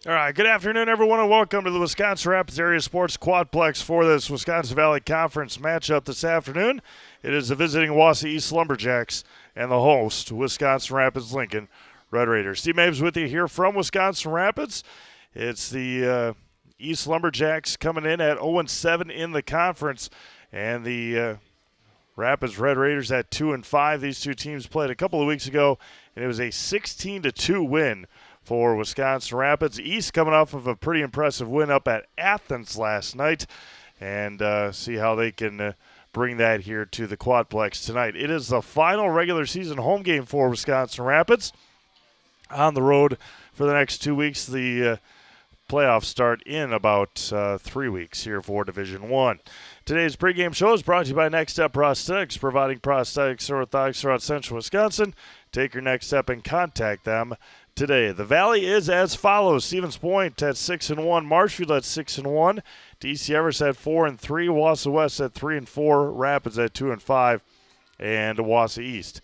All right, good afternoon, everyone, and welcome to the Wisconsin Rapids Area Sports Quadplex for this Wisconsin Valley Conference matchup this afternoon. It is the visiting Wausau East Lumberjacks and the host, Wisconsin Rapids Lincoln Red Raiders. Steve Mabes with you here from Wisconsin Rapids. It's the East Lumberjacks coming in at 0-7 in the conference, and the Rapids Red Raiders at 2-5. These two teams played a couple of weeks ago, and it was a 16-2 win for Wisconsin Rapids. East coming off of a pretty impressive win up at Athens last night, and see how they can bring that here to the Quadplex tonight. It is the final regular season home game for Wisconsin Rapids. On the road for the next 2 weeks. The playoffs start in about 3 weeks here for Division I. Today's pregame show is brought to you by Next Step Prosthetics, providing prosthetics and orthotics throughout central Wisconsin. Take your next step and contact them today. The Valley is as follows: Stevens Point at 6-1, Marshfield at 6-1, DC Everest at 4-3, Wausau West at 3-4, Rapids at 2-5, and Wausau East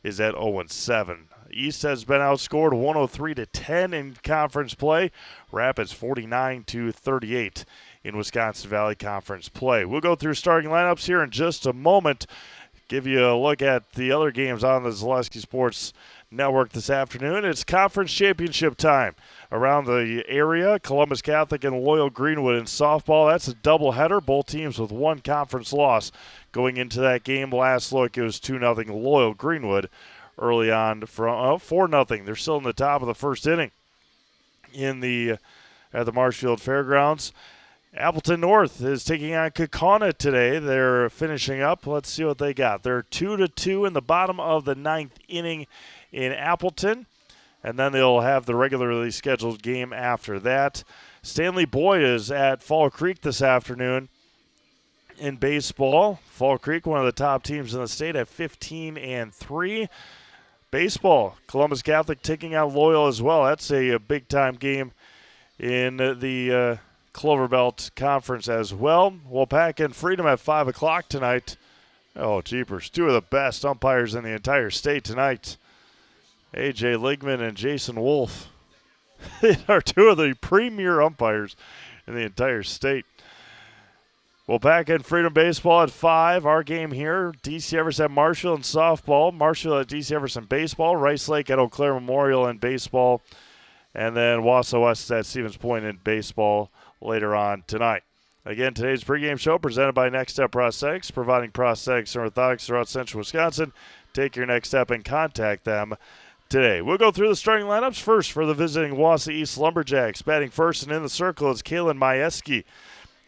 is at 0-7. East has been outscored 103-10 in conference play. Rapids 49-38 in Wisconsin Valley Conference play. We'll go through starting lineups here in just a moment. Give you a look at the other games on the Zaleski Sports Network this afternoon. It's conference championship time around the area. Columbus Catholic and Loyal Greenwood in softball. That's a doubleheader. Both teams with one conference loss going into that game. Last look, it was 2-0 Loyal Greenwood early on from 4-0. They're still in the top of the first inning at the Marshfield Fairgrounds. Appleton North is taking on Kaukauna today. They're finishing up. Let's see what they got. They're 2-2 in the bottom of the ninth inning in Appleton, and then they'll have the regularly scheduled game after that. Stanley Boyd is at Fall Creek this afternoon in baseball. Fall Creek, one of the top teams in the state, at 15-3. Baseball, Columbus Catholic taking out Loyal as well. That's a big-time game in the Clover Belt Conference as well. Waupaca and Freedom at 5 o'clock tonight. Oh, jeepers. Two of the best umpires in the entire state tonight. A.J. Ligman and Jason Wolf are two of the premier umpires in the entire state. Waupaca and Freedom Baseball at 5. Our game here, DC Everest at Marshall in softball. Marshall at DC Everest in baseball. Rice Lake at Eau Claire Memorial in baseball. And then Wausau West at Stevens Point in baseball later on tonight. Again, today's pregame show presented by Next Step Prosthetics, providing prosthetics and orthotics throughout central Wisconsin. Take your next step and contact them today. We'll go through the starting lineups first for the visiting Wausau East Lumberjacks. Batting first and in the circle is Kaylin Majewski.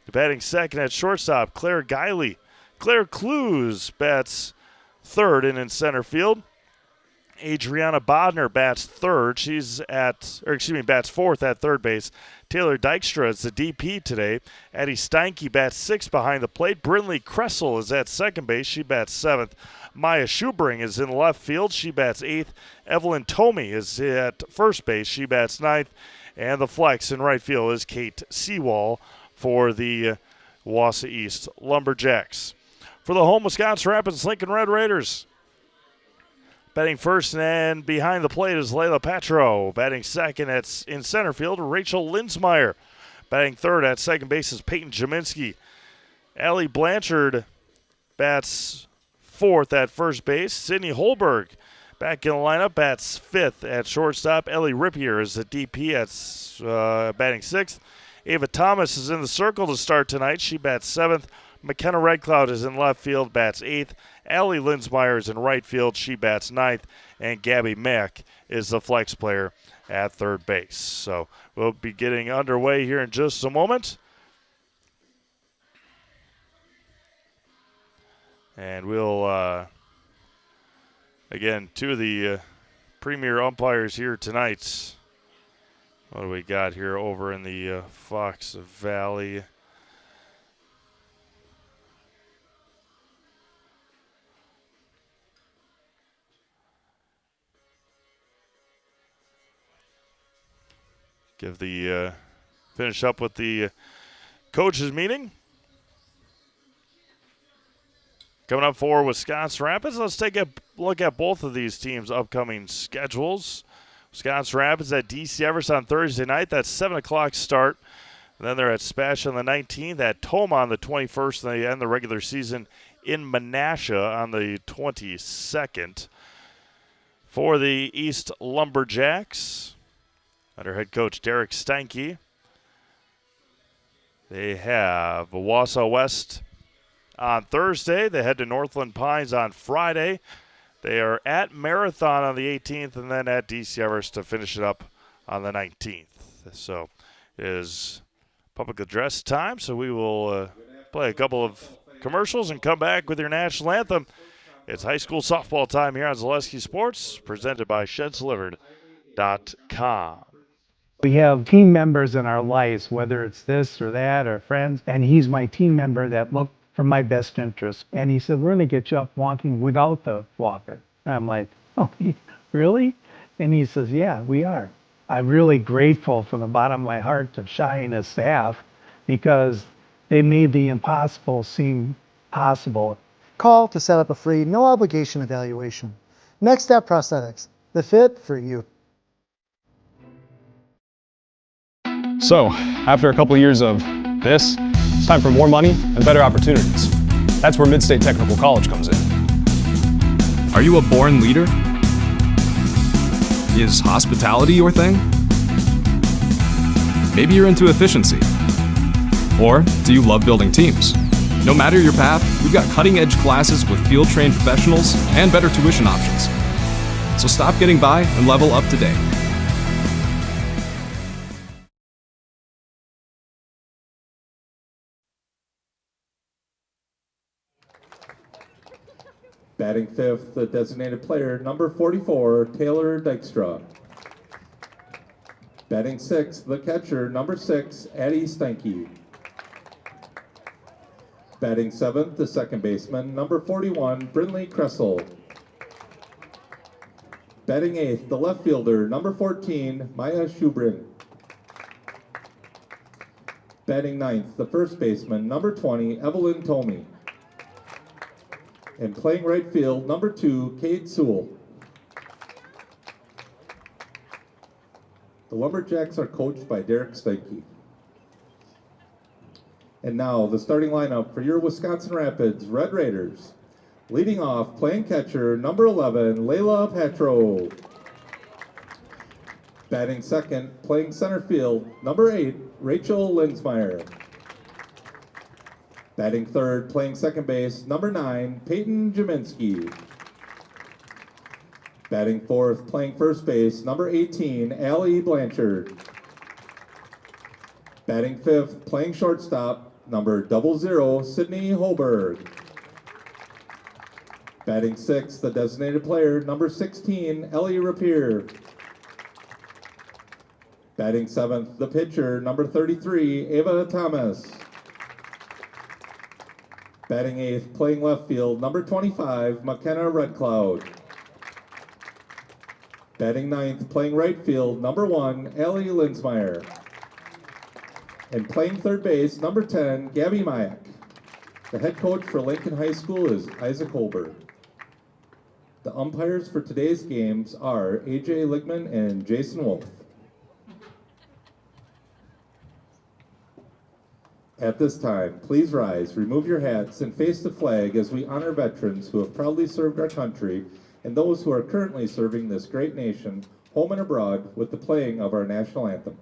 Batting second at shortstop, Claire Guiley. Claire Clues bats third and in center field. Adriana Bodner bats bats fourth at third base. Taylor Dykstra is the DP today. Addie Steinke bats sixth behind the plate. Brinley Kressel is at second base. She bats seventh. Maya Schubring is in left field. She bats eighth. Evelyn Tomey is at first base. She bats ninth. And the flex in right field is Kate Seawall for the Wausau East Lumberjacks. For the home Wisconsin Rapids Lincoln Red Raiders, batting first and behind the plate is Layla Patro. Batting second in center field, Rachel Linsmeyer. Batting third at second base is Peyton Jaminski. Allie Blanchard bats fourth at first base. Sydney Holberg back in the lineup, bats fifth at shortstop. Ellie Rippier is the DP at batting sixth. Ava Thomas is in the circle to start tonight. She bats seventh. McKenna Redcloud is in left field, bats eighth. Allie Linsmeyer is in right field. She bats ninth. And Gabby Mack is the flex player at third base. So we'll be getting underway here in just a moment. And we'll, again, two of the premier umpires here tonight. What do we got here over in the Fox Valley? Finish up with the coaches meeting. Coming up for Wisconsin Rapids, let's take a look at both of these teams' upcoming schedules. Wisconsin Rapids at DC Everest on Thursday night. That's 7 o'clock start. And then they're at Spash on the 19th, at Toma on the 21st, and they end the regular season in Menasha on the 22nd. For the East Lumberjacks, under head coach Derek Steinke, they have Wausau West on Thursday. They head to Northland Pines on Friday. They are at Marathon on the 18th and then at DC Everest to finish it up on the 19th. So it is public address time, so we will play a couple of commercials and come back with your national anthem. It's high school softball time here on Zaleski Sports, presented by ShedsDelivered.com. We have team members in our lives, whether it's this or that or friends, and he's my team member that looked for my best interest. And he said, we're going to get you up walking without the walker. And I'm like, oh, really? And he says, yeah, we are. I'm really grateful from the bottom of my heart to Shai and his staff because they made the impossible seem possible. Call to set up a free, no obligation evaluation. Next Step Prosthetics, the fit for you. So, after a couple of years of this, it's time for more money and better opportunities. That's where Mid-State Technical College comes in. Are you a born leader? Is hospitality your thing? Maybe you're into efficiency. Or do you love building teams? No matter your path, we've got cutting-edge classes with field-trained professionals and better tuition options. So stop getting by and level up today. Batting fifth, the designated player, number 44, Taylor Dykstra. Batting sixth, the catcher, number 6, Addie Steinke. Batting seventh, the second baseman, number 41, Brinley Kressel. Batting eighth, the left fielder, number 14, Maya Schubrin. Batting ninth, the first baseman, number 20, Evelyn Tomey. And playing right field, number 2, Cade Sewell. The Lumberjacks are coached by Derek Steinke. And now the starting lineup for your Wisconsin Rapids Red Raiders. Leading off, playing catcher, number 11, Layla Patro. Batting second, playing center field, number 8, Rachel Linsmeyer. Batting third, playing second base, number 9, Peyton Jaminski. Batting fourth, playing first base, number 18, Allie Blanchard. Batting fifth, playing shortstop, number 00, Sydney Holberg. Batting sixth, the designated player, number 16, Ellie Rapier. Batting seventh, the pitcher, number 33, Ava Thomas. Batting eighth, playing left field, number 25, McKenna Redcloud. Batting ninth, playing right field, number 1, Allie Linsmeyer. And playing third base, number 10, Gabby Mayak. The head coach for Lincoln High School is Isaac Holberg. The umpires for today's games are AJ Ligman and Jason Wolf. At this time, please rise, remove your hats, and face the flag as we honor veterans who have proudly served our country and those who are currently serving this great nation, home and abroad, with the playing of our national anthem.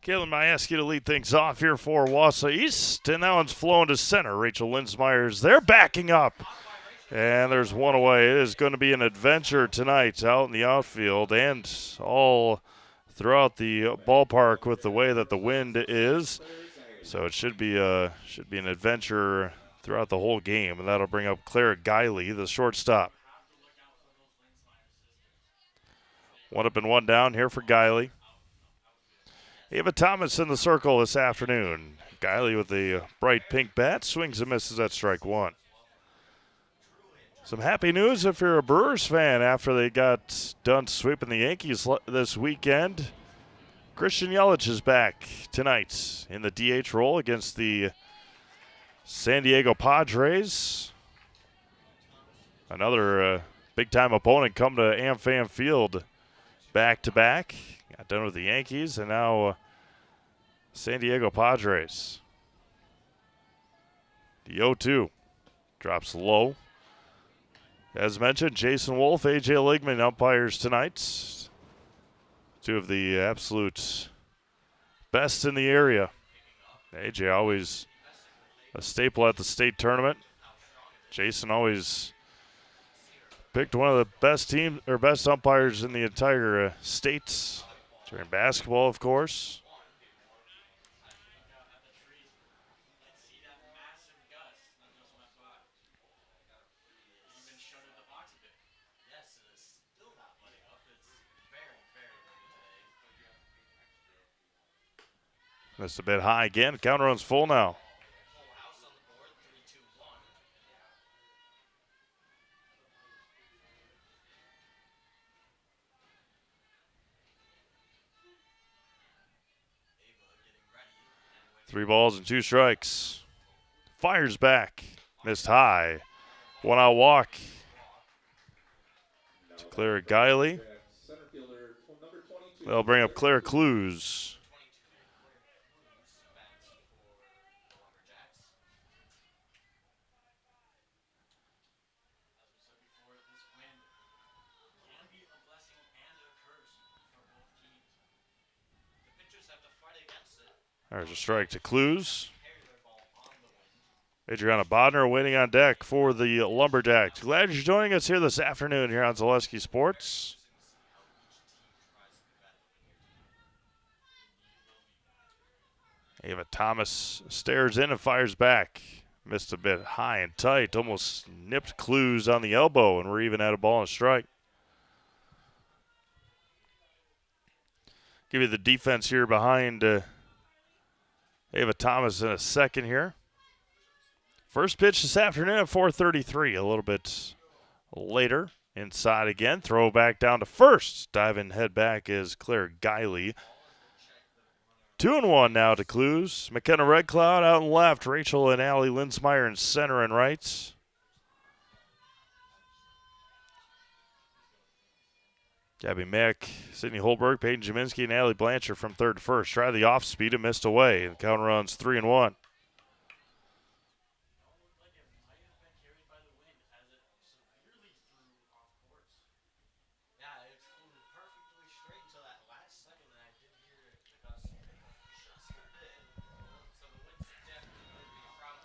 Caitlin Majewski to lead things off here for Wausau East, and that one's flowing to center. Rachel Linsmeyer's there backing up, and there's one away. It is going to be an adventure tonight out in the outfield and all throughout the ballpark with the way that the wind is. So it should be an adventure throughout the whole game, and that'll bring up Clara Guiley, the shortstop. One up and one down here for Guiley. Ava Thomas in the circle this afternoon. Guiley with the bright pink bat swings and misses at strike one. Some happy news if you're a Brewers fan after they got done sweeping the Yankees this weekend. Christian Yelich is back tonight in the DH role against the San Diego Padres. Another big-time opponent come to AmFam Field back-to-back. Got done with the Yankees and now San Diego Padres. The 0-2 drops low. As mentioned, Jason Wolf, AJ Ligman umpires tonight. Two of the absolute best in the area. AJ always a staple at the state tournament. Jason always picked one of the best teams or best umpires in the entire state during basketball, of course. Missed a bit high again. Counter run's full now. Three balls and two strikes. Fires back. Missed high. One out walk to Clara Guiley. They'll bring up Claire Clues. There's a strike to Clues. Adriana Bodner waiting on deck for the Lumberjacks. Glad you're joining us here this afternoon here on Zaleski Sports. Ava Thomas stares in and fires back. Missed a bit high and tight. Almost nipped Clues on the elbow, and we're even at a ball and a strike. Give you the defense here behind Ava Thomas in a second here. First pitch this afternoon at 4:33, a little bit later. Inside again, throw back down to first. Diving head back is Claire Guiley. 2-1 now to Clues. McKenna Red Cloud out and left. Rachel and Allie Linsmeyer in center and right. Gabby Mack, Sydney Holberg, Peyton Jaminski, and Allie Blanchard from third to first. Try the off speed and missed away. And counter runs 3-1.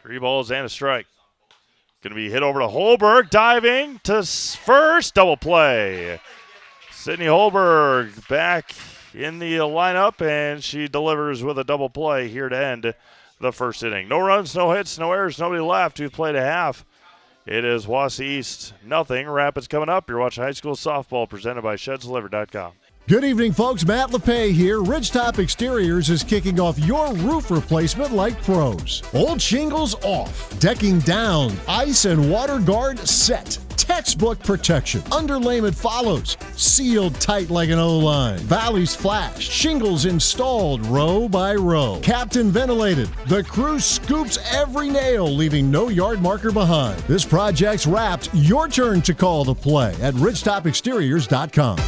Three balls and a strike. Going to be hit over to Holberg, diving to first, double play. Sydney Holberg back in the lineup, and she delivers with a double play here to end the first inning. No runs, no hits, no errors, nobody left. We've played a half. It is Wausau East, nothing. Rapids coming up. You're watching high school softball presented by ShedsDelivered.com. Good evening, folks. Matt LePay here. Ridgetop Exteriors is kicking off your roof replacement like pros. Old shingles off, decking down, ice and water guard set. Textbook protection. Underlayment follows. Sealed tight like an O-line. Valleys flashed. Shingles installed row by row. Captain ventilated. The crew scoops every nail, leaving no yard marker behind. This project's wrapped. Your turn to call the play at ridgetopexteriors.com.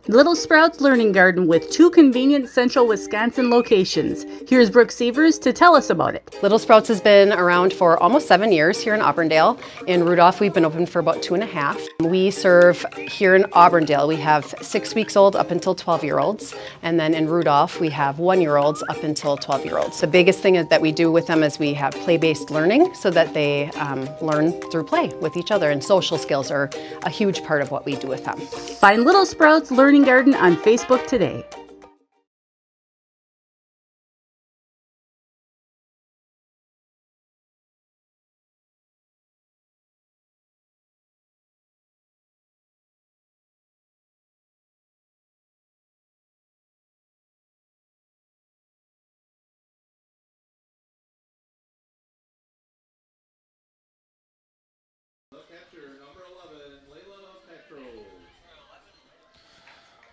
Little Sprouts Learning Garden with 2 convenient central Wisconsin locations. Here's Brooke Sievers to tell us about it. Little Sprouts has been around for almost 7 years here in Auburndale. In Rudolph, we've been open for about 2.5. We serve here in Auburndale. We have 6 weeks old up until 12-year-olds. And then in Rudolph, we have 1-year-olds up until 12-year-olds. The biggest thing that we do with them is we have play-based learning so that they learn through play with each other. And social skills are a huge part of what we do with them. Find Little Sprouts Learning Garden on Facebook today.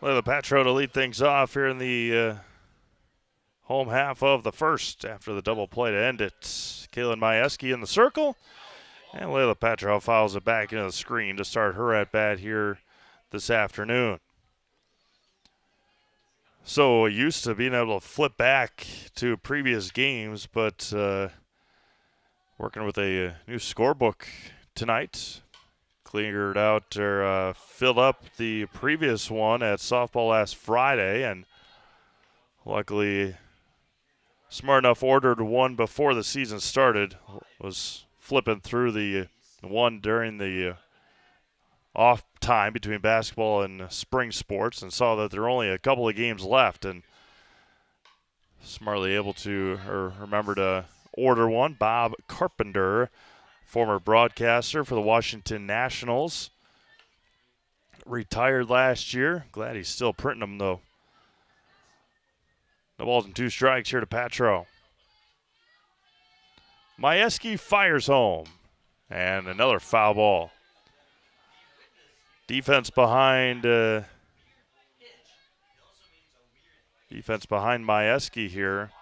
Layla Patro to lead things off here in the home half of the first after the double play to end it. Kaylin Majewski in the circle, and Layla Patro fouls it back into the screen to start her at bat here this afternoon. So used to being able to flip back to previous games, but working with a new scorebook tonight. Cleared out or filled up the previous one at softball last Friday, and luckily smart enough ordered one before the season started. Was flipping through the one during the off time between basketball and spring sports and saw that there were only a couple of games left, and smartly able to remember to order one. Bob Carpenter, former broadcaster for the Washington Nationals, retired last year. Glad he's still printing them, though. No balls and 2 strikes here to Patro. Majewski fires home. And another foul ball. Defense behind Majewski here.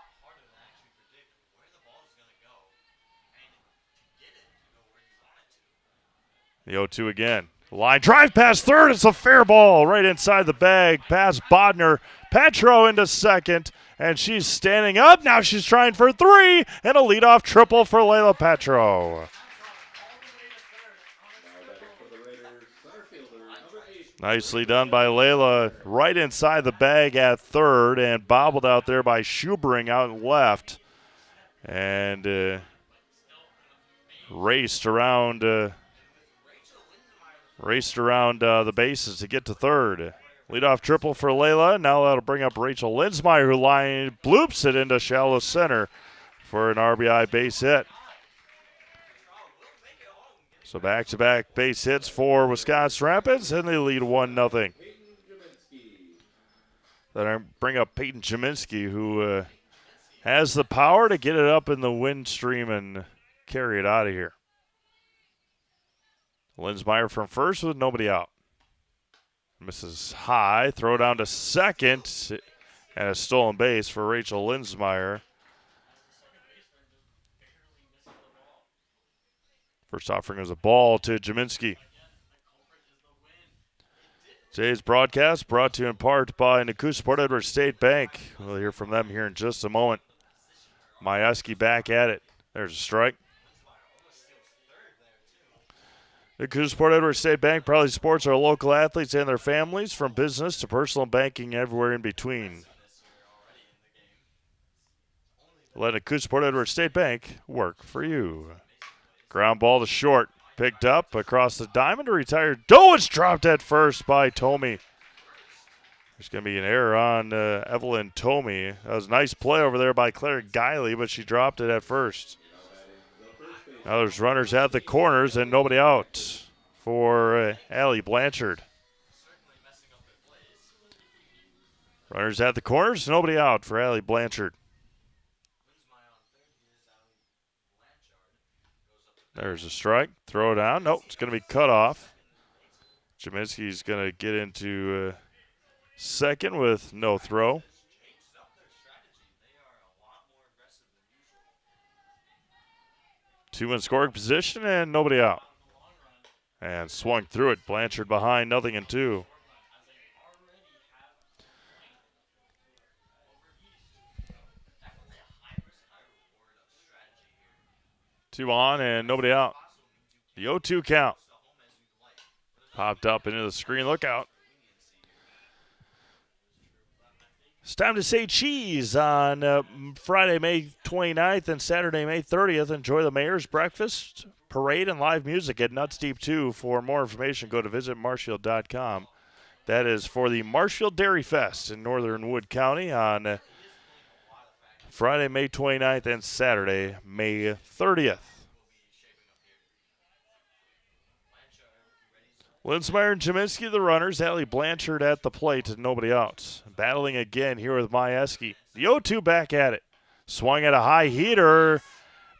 The 0-2 again. Line drive past third. It's a fair ball right inside the bag. Past Bodner. Patro into second. And she's standing up. Now she's trying for 3. And a leadoff triple for Layla Patro. Nicely done by Layla. Right inside the bag at third. And bobbled out there by Schubering out left. And raced around the bases to get to third. Leadoff triple for Layla. Now that'll bring up Rachel Linsmeyer, who bloops it into shallow center for an RBI base hit. So back-to-back base hits for Wisconsin Rapids, and they lead 1-0. Then I bring up Peyton Cheminsky, who has the power to get it up in the wind stream and carry it out of here. Linsmeyer from first with nobody out. Misses high. Throw down to second. And a stolen base for Rachel Linsmeyer. First offering was a ball to Jaminski. Today's broadcast brought to you in part by Nakusport Edwards State Bank. We'll hear from them here in just a moment. Majewski back at it. There's a strike. The Nakusport Edwards State Bank proudly supports our local athletes and their families, from business to personal banking, everywhere in between. Let Nakusport Edwards State Bank work for you. Ground ball to short. Picked up across the diamond to retire. It's dropped at first by Tomey. There's going to be an error on Evelyn Tomey. That was a nice play over there by Claire Guiley, but she dropped it at first. Now there's runners at the corners and nobody out for Allie Blanchard. Runners at the corners, nobody out for Allie Blanchard. There's a strike. Throw it down. Nope, it's going to be cut off. Jaminski's going to get into second with no throw. Two in scoring position and nobody out. And swung through it. Blanchard behind, 0-2. 2 on and nobody out. The 0-2 count. Popped up into the screen. Look out. It's time to say cheese on Friday, May 29th and Saturday, May 30th. Enjoy the Mayor's Breakfast, Parade, and live music at Nuts Deep 2. For more information, go to visitmarshfield.com. That is for the Marshfield Dairy Fest in northern Wood County on Friday, May 29th and Saturday, May 30th. Linsmeyer and Jaminski, the runners. Allie Blanchard at the plate and nobody out. Battling again here with Majewski. The 0-2 back at it. Swung at a high heater.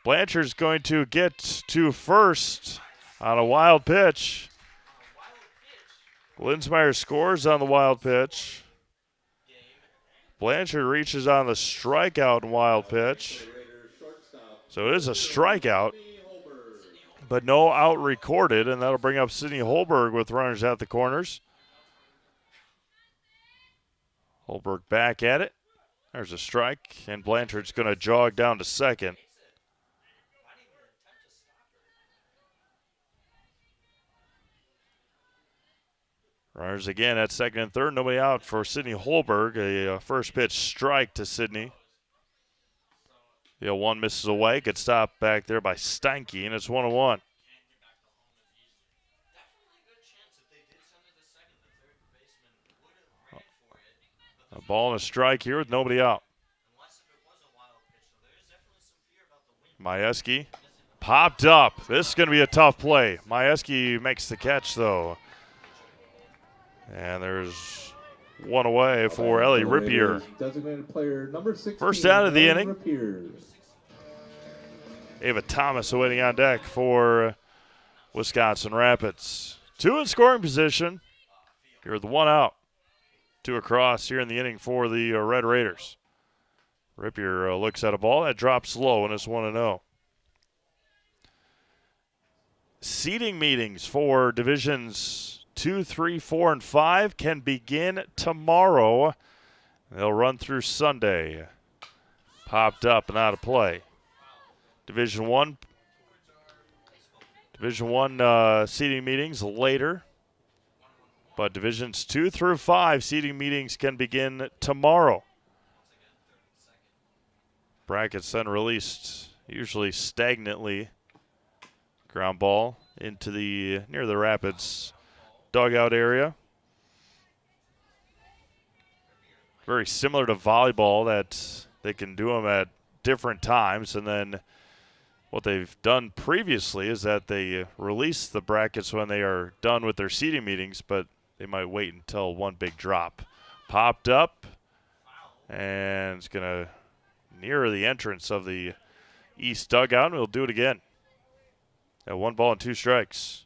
Blanchard's going to get to first on a wild pitch. Linsmeyer scores on the wild pitch. Blanchard reaches on the strikeout and wild pitch. So it is a strikeout, but no out recorded, and that'll bring up Sydney Holberg with runners at the corners. Holberg back at it. There's a strike, and Blanchard's going to jog down to second. Runners again at second and third. Nobody out for Sydney Holberg. A first pitch strike to Sydney. The 0-1 misses away. Good stop back there by Steinke, and it's 1-1. A ball and a strike here with nobody out. Majewski popped up. This is going to be a tough play. Majewski makes the catch, though. And there's one away for Ellie Rippier. Designated player number 16, first out of the Ellie inning. Rippier. Ava Thomas awaiting on deck for Wisconsin Rapids. 2 in scoring position. Here with 1 out. 2 across here in the inning for the Red Raiders. Rippier looks at a ball that drops low and it's 1-0. Seeding meetings for divisions 2, 3, 4, and 5 can begin tomorrow. They'll run through Sunday. Popped up and out of play. Division 1 seeding meetings later. But divisions 2 through 5 seeding meetings can begin tomorrow. Brackets then released usually stagnantly. Ground ball into the near the Rapids dugout area. Very similar to volleyball, that they can do them at different times, and then what they've done previously is that they release the brackets when they are done with their seeding meetings, but they might wait until one big drop. Popped up, and it's going to near the entrance of the east dugout, and we'll do it again. At 1 ball and 2 strikes.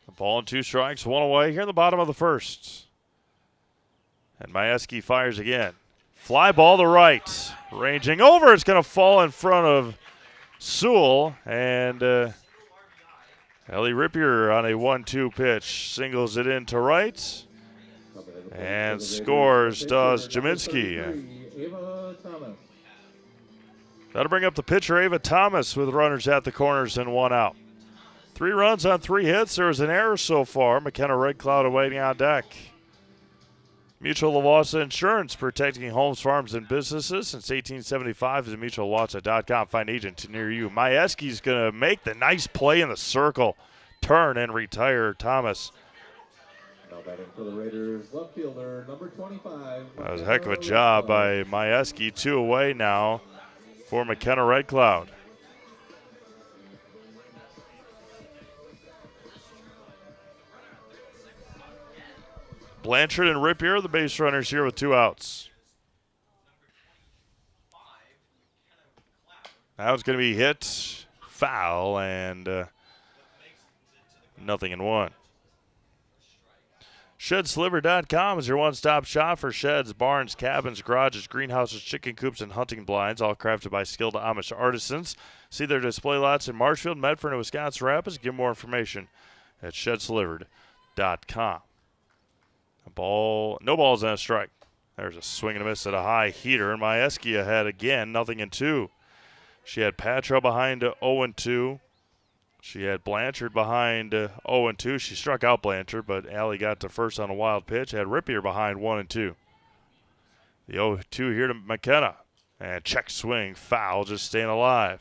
A ball and 2 strikes, 1 away here in the bottom of the first. And Majewski fires again. Fly ball to right. Ranging over. It's going to fall in front of Sewell. And Ellie Rippier on a 1-2 pitch. Singles it in to right. And scores does Jaminski. That'll bring up the pitcher, Ava Thomas, with runners at the corners and 1 out. 3 runs on 3 hits. There was an error so far. McKenna Red Cloud awaiting on deck. Mutual of Wausau Insurance, protecting homes, farms, and businesses since 1875. Visit mutualwausau.com. Find agent near you. Majewski's going to make the nice play in the circle. Turn and retire Thomas. Now batting for the Raiders, left fielder, number 25. That was a heck of a job by Majewski. 2 away now for McKenna Red Cloud. Blanchard and Rippier, the base runners here with 2 outs. Now it's going to be hit, foul, and nothing in 1. ShedSliver.com is your one-stop shop for sheds, barns, cabins, garages, greenhouses, chicken coops, and hunting blinds, all crafted by skilled Amish artisans. See their display lots in Marshfield, Medford, and Wisconsin Rapids. Get more information at ShedSlivered.com. Ball, no balls and a strike. There's a swing and a miss at a high heater, and Majewski ahead again, 0-2. She had Patra behind 0-2. She had Blanchard behind 0-2. She struck out Blanchard, but Allie got to first on a wild pitch. Had Rippier behind 1-2. The 0-2 here to McKenna. And check swing, foul, just staying alive.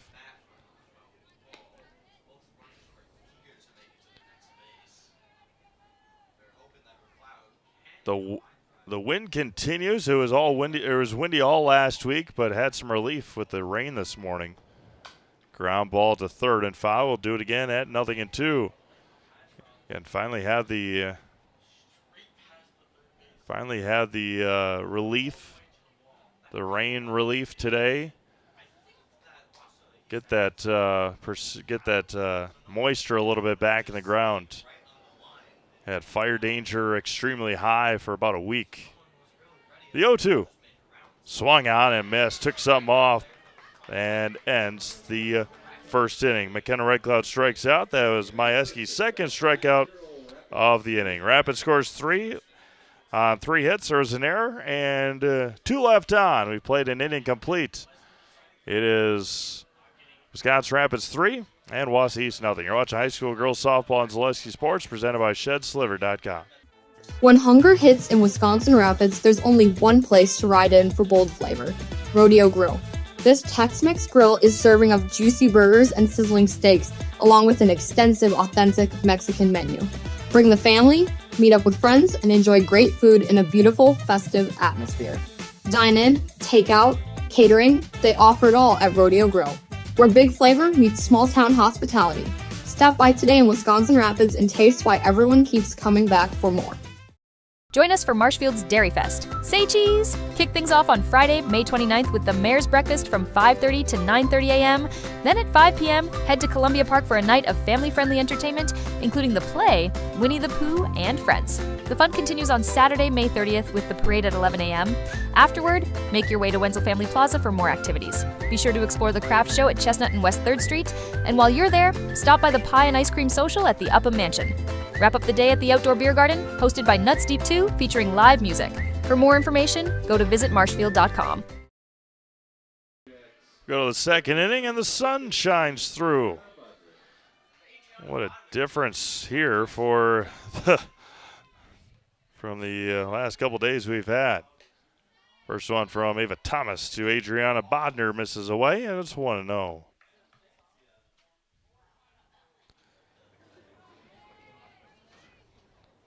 The wind continues. It was all windy. It was windy all last week, but had some relief with the rain this morning. Ground ball to third and foul. We'll do it again at 0-2. And finally had the relief, the rain relief today. Get that moisture a little bit back in the ground. Had fire danger extremely high for about a week. The 0-2 swung on and missed, took something off, and ends the first inning. McKenna Red Cloud strikes out. That was Majewski's second strikeout of the inning. Rapid scores 3 on 3 hits. There was an error and 2 left on. We played an inning complete. It is Wisconsin Rapids 3 and Wausau East 0. You're watching high school girls softball on Zaleski Sports, presented by ShedSliver.com. When hunger hits in Wisconsin Rapids, there's only one place to ride in for bold flavor: Rodeo Grill. This Tex-Mex grill is serving up juicy burgers and sizzling steaks, along with an extensive, authentic Mexican menu. Bring the family, meet up with friends, and enjoy great food in a beautiful, festive atmosphere. Dine in, take out, catering, they offer it all at Rodeo Grill, where big flavor meets small-town hospitality. Stop by today in Wisconsin Rapids and taste why everyone keeps coming back for more. Join us for Marshfield's Dairy Fest. Say cheese! Kick things off on Friday, May 29th with the Mayor's Breakfast from 5:30 to 9:30 a.m. Then at 5 p.m., head to Columbia Park for a night of family-friendly entertainment, including the play, Winnie the Pooh, and Friends. The fun continues on Saturday, May 30th with the parade at 11 a.m. Afterward, make your way to Wenzel Family Plaza for more activities. Be sure to explore the craft show at Chestnut and West 3rd Street, and while you're there, stop by the Pie and Ice Cream Social at the Upham Mansion. Wrap up the day at the Outdoor Beer Garden, hosted by Nuts Deep 2, featuring live music. For more information, go to visitmarshfield.com. Go to the second inning, and the sun shines through. What a difference here from the last couple days we've had. First one from Ava Thomas to Adriana Bodner, misses away, and it's 1-0.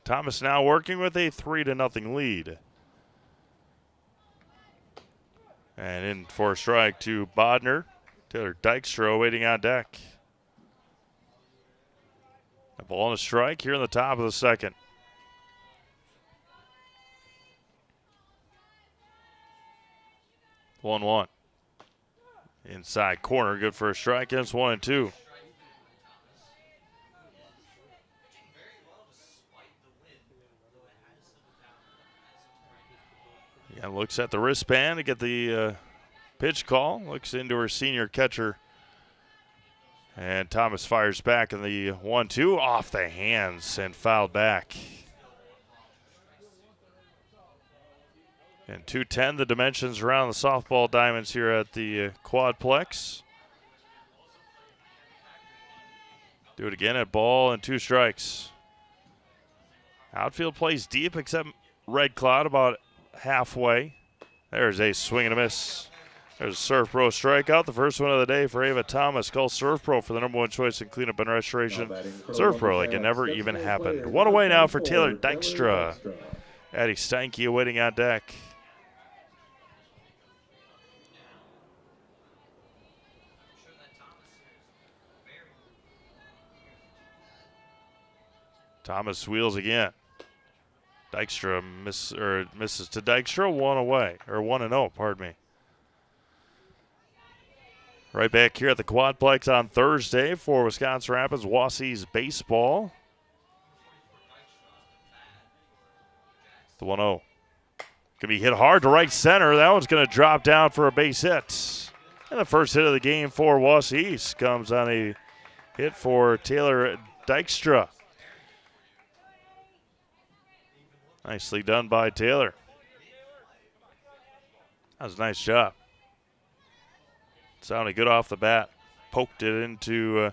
Thomas now working with a 3-0 lead. And in for a strike to Bodner. Taylor Dykstra waiting on deck. A ball and a strike here in the top of the second. One. Inside corner, good for a strike, and it's 1-2. Yeah, looks at the wristband to get the pitch call. Looks into her senior catcher. And Thomas fires back in the 1-2 off the hands and fouled back. And 210, the dimensions around the softball diamonds here at the Quadplex. Do it again at ball and 2 strikes. Outfield plays deep except Red Cloud about halfway. There's a swing and a miss. There's a Surf Pro strikeout, the first one of the day for Ava Thomas. Call Surf Pro for the #1 choice in cleanup and restoration. Surf Pro like it never even happened. One away now for Taylor Dykstra. Addie Steinke waiting on deck. Thomas wheels again. Dykstra misses to Dykstra, 1 away, or 1-0, pardon me. Right back here at the Quadplex on Thursday for Wisconsin Rapids Wausau's baseball. The 1-0. Going to be hit hard to right center. That one's going to drop down for a base hit. And the first hit of the game for Wausau East comes on a hit for Taylor Dykstra. Nicely done by Taylor. That was a nice job. Sounded good off the bat. Poked it into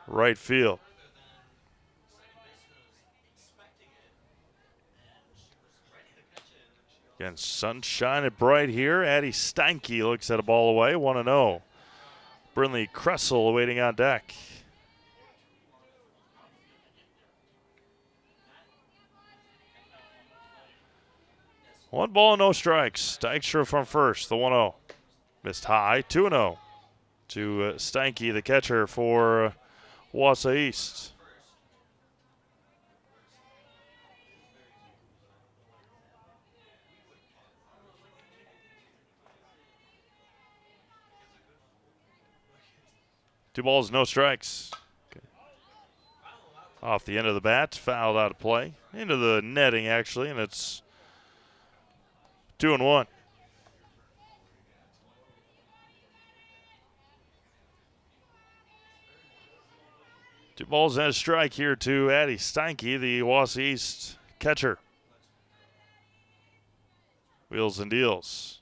right field. Again, sun shining bright here. Addie Steinke looks at a ball away, 1-0. Brinley Kressel waiting on deck. One ball, no strikes. Dykstra from first, the 1-0. Missed high, 2-0 to Steinke, the catcher for Wausau East. Two balls, no strikes. Okay. Off the end of the bat, fouled out of play. Into the netting, actually, and it's 2-1. Two balls and a strike here to Addie Steinke, the Wausau East catcher. Wheels and deals.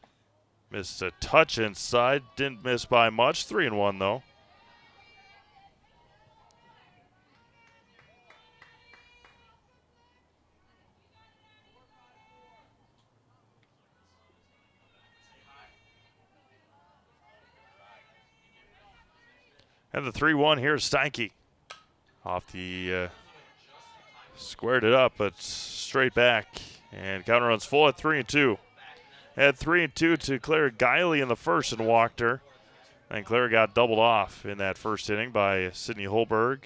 Missed a touch inside, didn't miss by much. 3-1 though. And the 3-1 here is Steinke. Off the, squared it up, but straight back. And counter runs full at 3-2. Had 3-2 to Claire Guiley in the first and walked her. And Claire got doubled off in that first inning by Sydney Holberg.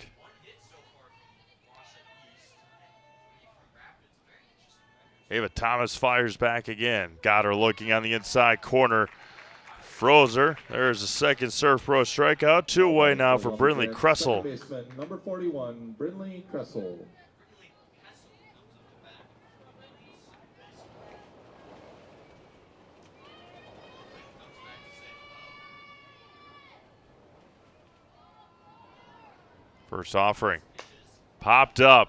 Ava Thomas fires back again. Got her looking on the inside corner. Froze her. There's a second Surf Pro strikeout. 2 away now for Brinley Kressel. Baseman, number 41, Brinley Kressel. First offering. Popped up.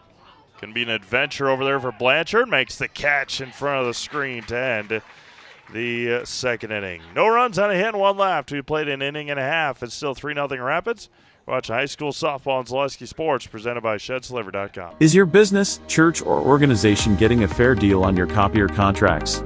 Can be an adventure over there for Blanchard. Makes the catch in front of the screen to end the second inning. No runs on a hit, one left. We played an inning and a half. It's still 3-0 Rapids. Watch high school softball and Zaleski Sports presented by ShedSliver.com. Is your business, church, or organization getting a fair deal on your copier contracts?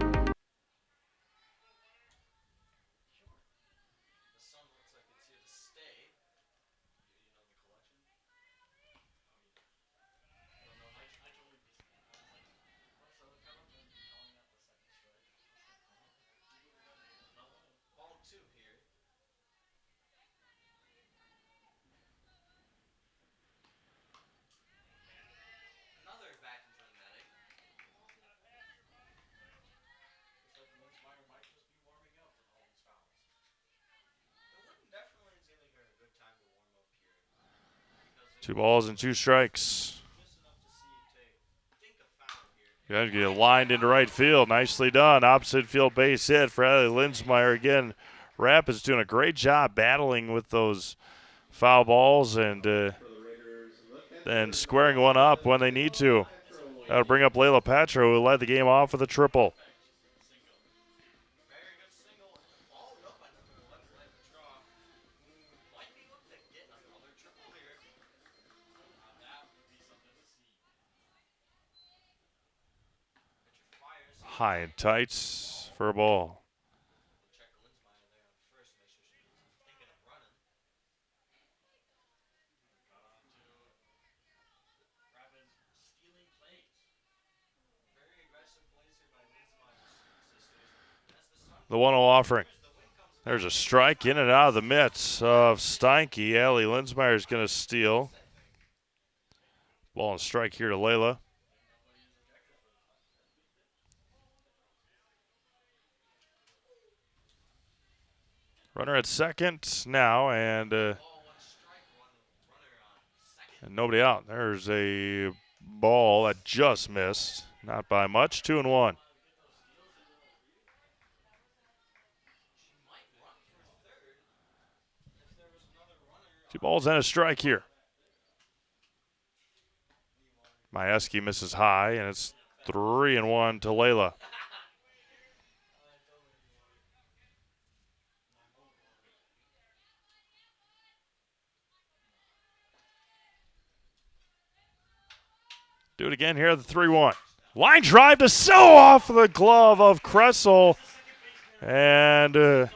Two balls and 2 strikes. Going to get lined into right field. Nicely done. Opposite field base hit for Ellie Linsmeyer. Again, Rapids doing a great job battling with those foul balls and then squaring one up when they need to. That'll bring up Layla Patro, who led the game off with a triple. High and tight for a ball. The 1-0 offering. There's a strike in and out of the mitts of Steinke. Allie Linsmeyer is going to steal. Ball and strike here to Layla. Runner at second now, and nobody out. There's a ball that just missed. Not by much. 2-1. Two balls and a strike here. Majewski misses high, and it's 3-1 to Layla. Do it again here, the 3-1. Line drive to sew off the glove of Kressel. And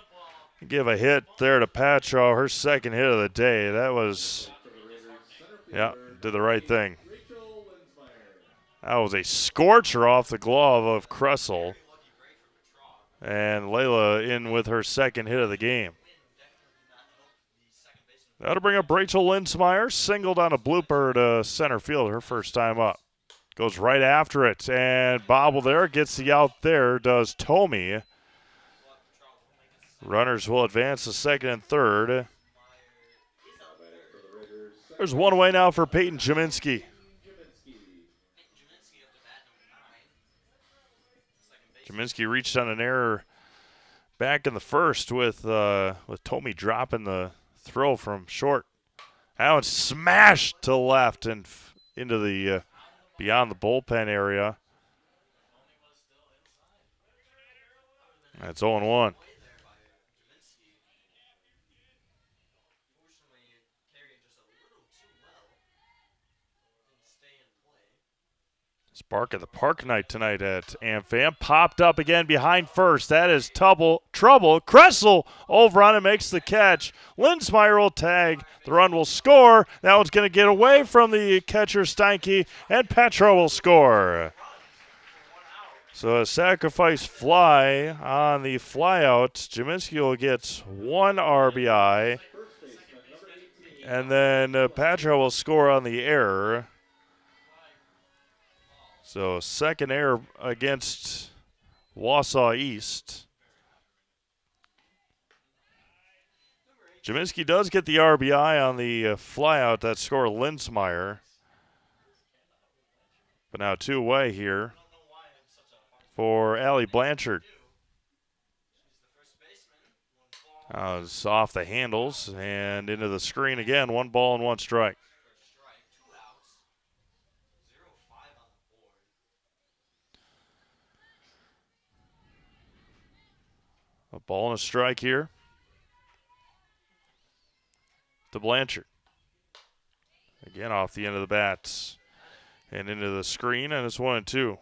give a hit there to Pacho, her second hit of the day. That was, yeah, did the right thing. That was a scorcher off the glove of Kressel. And Layla in with her second hit of the game. That'll bring up Rachel Linsmeyer, singled on a blooper to center field, her first time up. Goes right after it, and bobble there, gets the out there, does Tomey. Runners will advance to second and third. There's one away now for Peyton Jaminski. Jaminski reached on an error back in the first with Tomey dropping the throw from short. That one smashed to left and into the beyond the bullpen area. That's 0-1. Spark of the park night tonight at AmFam. Popped up again behind first. That is trouble. Kressel over on it, makes the catch. Linsmeyer will tag. The run will score. That one's going to get away from the catcher Steinke, and Petro will score. So a sacrifice fly on the flyout. Jaminski will get one RBI. And then Petro will score on the error. So second error against Wausau East. Jaminski does get the RBI on the flyout that scored Linsmeyer. But now two away here for Allie Blanchard. It's off the handles and into the screen again. 1 ball and 1 strike. A ball and a strike here to Blanchard. Again off the end of the bats and into the screen, and it's 1-2.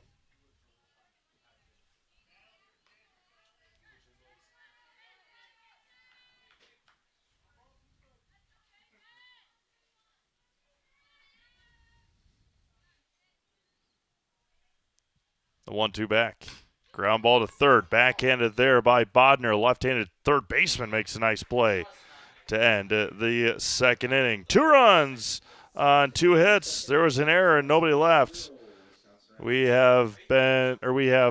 The 1-2 back. Ground ball to third. Backhanded there by Bodner. Left-handed third baseman makes a nice play to end the second inning. 2 runs on 2 hits. There was an error and nobody left. We have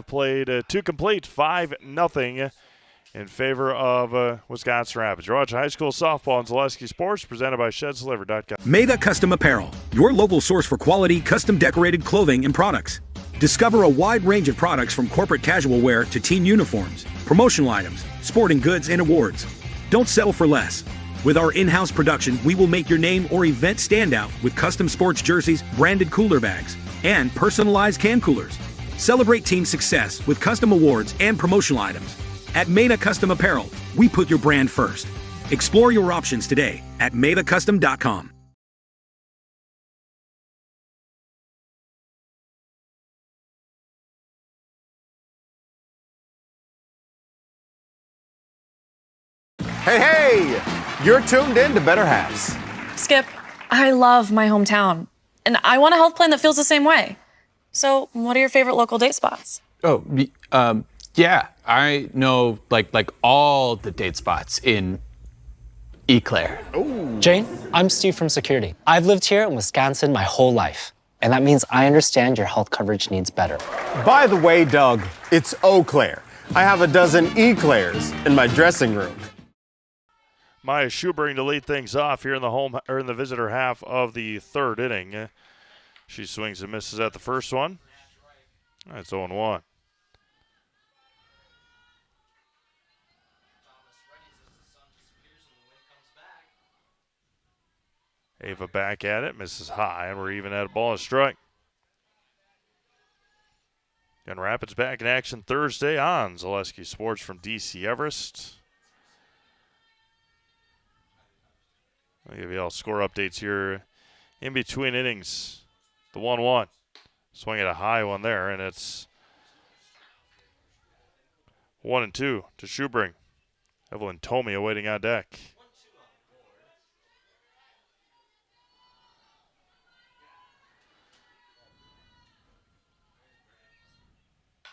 played 2 complete, 5-0 in favor of Wisconsin Rapids. You're watching high school softball on Zaleski Sports, presented by ShedsDelivered.com. Maida Custom Apparel, your local source for quality, custom decorated clothing and products. Discover a wide range of products from corporate casual wear to team uniforms, promotional items, sporting goods, and awards. Don't settle for less. With our in-house production, we will make your name or event stand out with custom sports jerseys, branded cooler bags, and personalized can coolers. Celebrate team success with custom awards and promotional items. At Maida Custom Apparel, we put your brand first. Explore your options today at maidacustom.com. Hey, you're tuned in to Better Halves. Skip, I love my hometown, and I want a health plan that feels the same way. So, what are your favorite local date spots? Oh, yeah, I know like all the date spots in Eau Claire. Ooh. Jane, I'm Steve from security. I've lived here in Wisconsin my whole life, and that means I understand your health coverage needs better. By the way, Doug, it's Eau Claire. I have a dozen Eclairs in my dressing room. Maya Schubering to lead things off here in the visitor half of the third inning. She swings and misses at the first one. That's 0-1. Ava back at it, misses high, and we're even at a ball and strike. Gun Rapids back in action Thursday on Zaleski Sports from DC Everest. I'll give you all score updates here in between innings. The 1-1. Swing at a high one there, and it's 1-2 to Schubring. Evelyn Tomey awaiting on deck.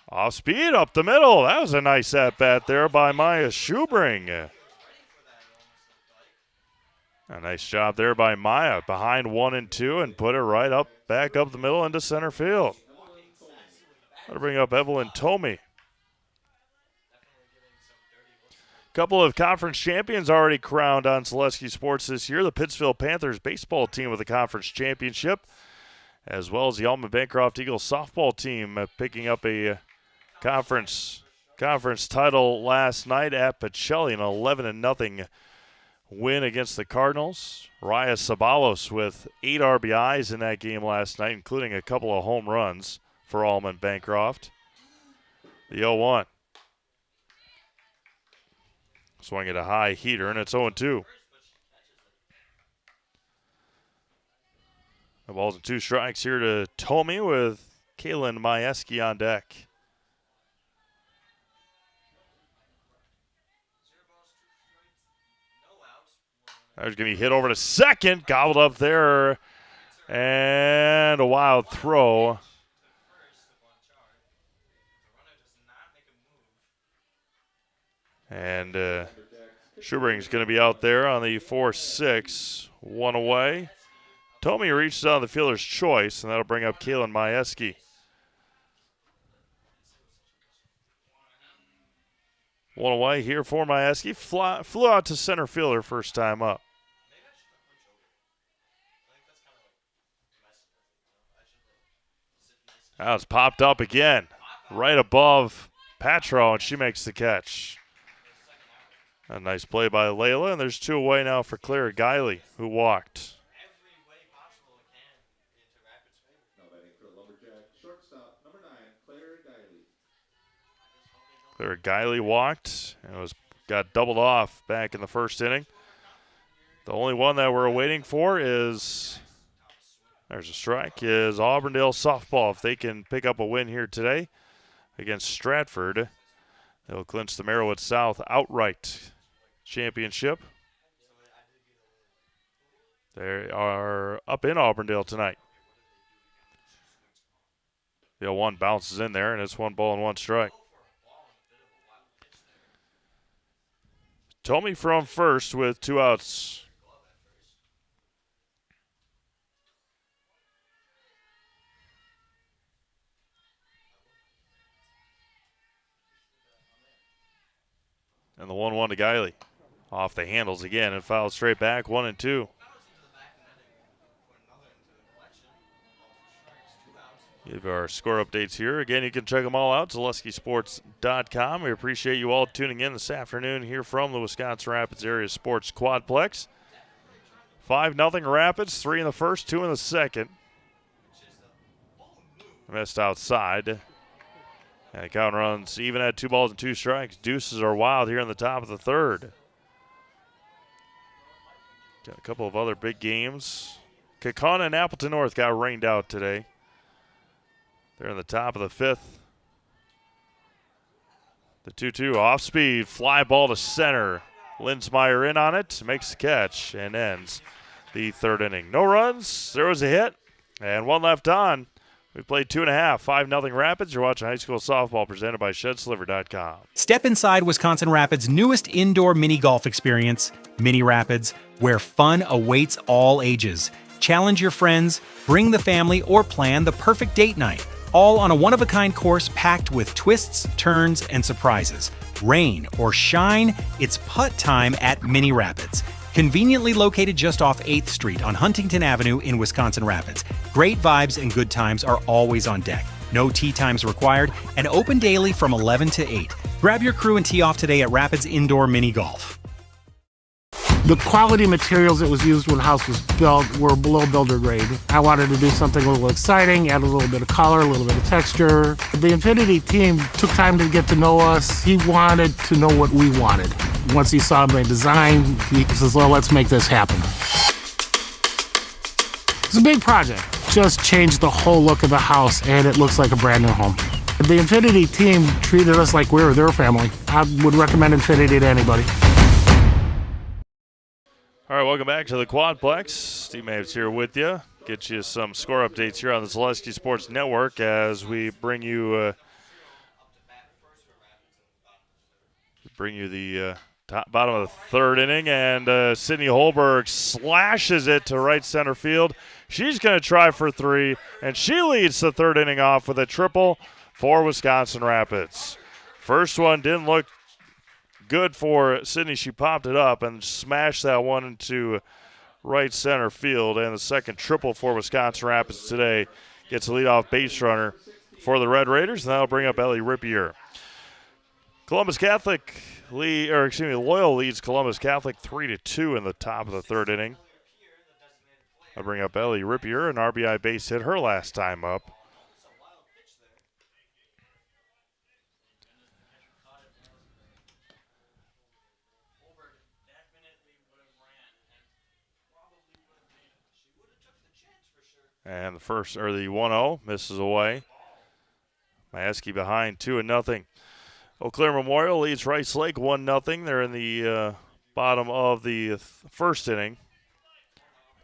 Off speed up the middle. That was a nice at-bat there by Maya Schubring. A nice job there by Maya behind 1-2 and put it right up, back up the middle into center field. That'll bring up Evelyn Tomey. Couple of conference champions already crowned on Zaleski Sports this year. The Pittsfield Panthers baseball team with a conference championship, as well as the Alma Bancroft Eagles softball team picking up a conference title last night at Pacelli, an 11-0 win against the Cardinals. Raya Sabalos with 8 RBIs in that game last night, including a couple of home runs for Alma and Bancroft. The 0-1. Swing at a high heater, and it's 0-2. The ball's in 2 strikes here to Tomey with Kaylin Majewski on deck. There's going to be hit over to second, gobbled up there, and a wild throw. And Schubring's going to be out there on the 4-6, 1 away. Tomey reaches out the fielder's choice, and that'll bring up Kaylin Majewski. 1 away here for Majewski. Flew out to center fielder first time up. Now it's popped up again, right above Patro, and she makes the catch. A nice play by Layla, and there's 2 away now for Clara Guiley, who walked. Clara Guiley walked and got doubled off back in the first inning. The only one that we're waiting for is, there's a strike, is Auburndale softball. If they can pick up a win here today against Stratford, they'll clinch the Merowith South outright championship. They are up in Auburndale tonight. The 0-1 bounces in there, and it's 1 ball and 1 strike. Tomey from first with 2 outs. And the 1-1 to Guiley. Off the handles again and fouled straight back, 1-2. Give our score updates here. Again, you can check them all out, ZaleskiSports.com. We appreciate you all tuning in this afternoon here from the Wisconsin Rapids Area Sports Quadplex. 5-0 Rapids, 3 in the first, 2 in the second. Missed outside. And the count runs even at 2 balls and 2 strikes. Deuces are wild here in the top of the third. Got a couple of other big games. Kaukauna and Appleton North got rained out today. They're in the top of the 5th. The 2-2 off speed, fly ball to center. Linsmeyer in on it, makes the catch, and ends the 3rd inning. No runs, there was a hit, and 1 left on. We played 2.5, 5-0 Rapids. You're watching high school softball presented by ShedSliver.com. Step inside Wisconsin Rapids' newest indoor mini golf experience, Mini Rapids, where fun awaits all ages. Challenge your friends, bring the family, or plan the perfect date night. All on a one-of-a-kind course packed with twists, turns, and surprises. Rain or shine, it's putt time at Mini Rapids. Conveniently located just off 8th Street on Huntington Avenue in Wisconsin Rapids. Great vibes and good times are always on deck. No tee times required, and open daily from 11 to 8. Grab your crew and tee off today at Rapids Indoor Mini Golf. The quality materials that was used when the house was built were below builder grade. I wanted to do something a little exciting, add a little bit of color, a little bit of texture. The Infinity team took time to get to know us. He wanted to know what we wanted. Once he saw my design, he says, well, let's make this happen. It's a big project. Just changed the whole look of the house, and it looks like a brand new home. The Infinity team treated us like we were their family. I would recommend Infinity to anybody. All right, welcome back to the Quadplex. Steve Maves here with you. Get you some score updates here on the Zaleski Sports Network as we bring you the bottom of the third inning, and Sydney Holberg slashes it to right center field. She's going to try for three, and she leads the third inning off with a triple for Wisconsin Rapids. First one didn't look good for Sydney. She popped it up and smashed that one into right center field, and the second triple for Wisconsin Rapids today gets a leadoff base runner for the Red Raiders, and that'll bring up Ellie Rippier. Loyal leads Columbus Catholic 3-2 in the top of the third inning. I'll bring up Ellie Rippier, an RBI base hit her last time up. And the 1-0 misses away. Majewski behind 2-0. Eau Claire Memorial leads Rice Lake 1-0. They're in the bottom of the first inning.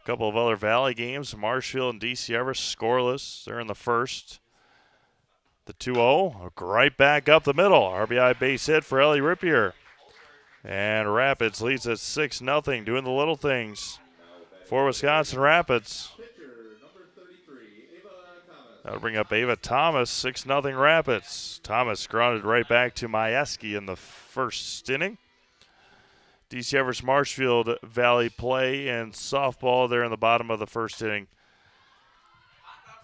A couple of other Valley games. Marshfield and DC Everest scoreless. They're in the first. The 2-0 right back up the middle. RBI base hit for Ellie Rippier. And Rapids leads at 6-0, doing the little things for Wisconsin Rapids. That'll bring up Ava Thomas, 6-0 Rapids. Thomas grounded right back to Majewski in the first inning. DC Everest Marshfield Valley play and softball there in the bottom of the first inning.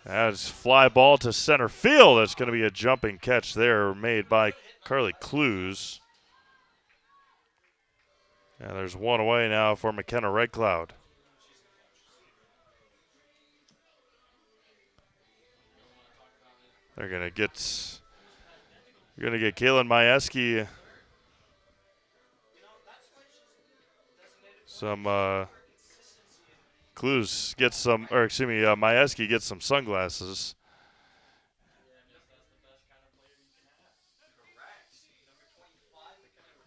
That's fly ball to center field. That's going to be a jumping catch there made by Carly Clues. And there's one away now for McKenna Red Cloud. They're going to get Kaylin Majewski some Clues gets some, or excuse me, Majewski gets some sunglasses.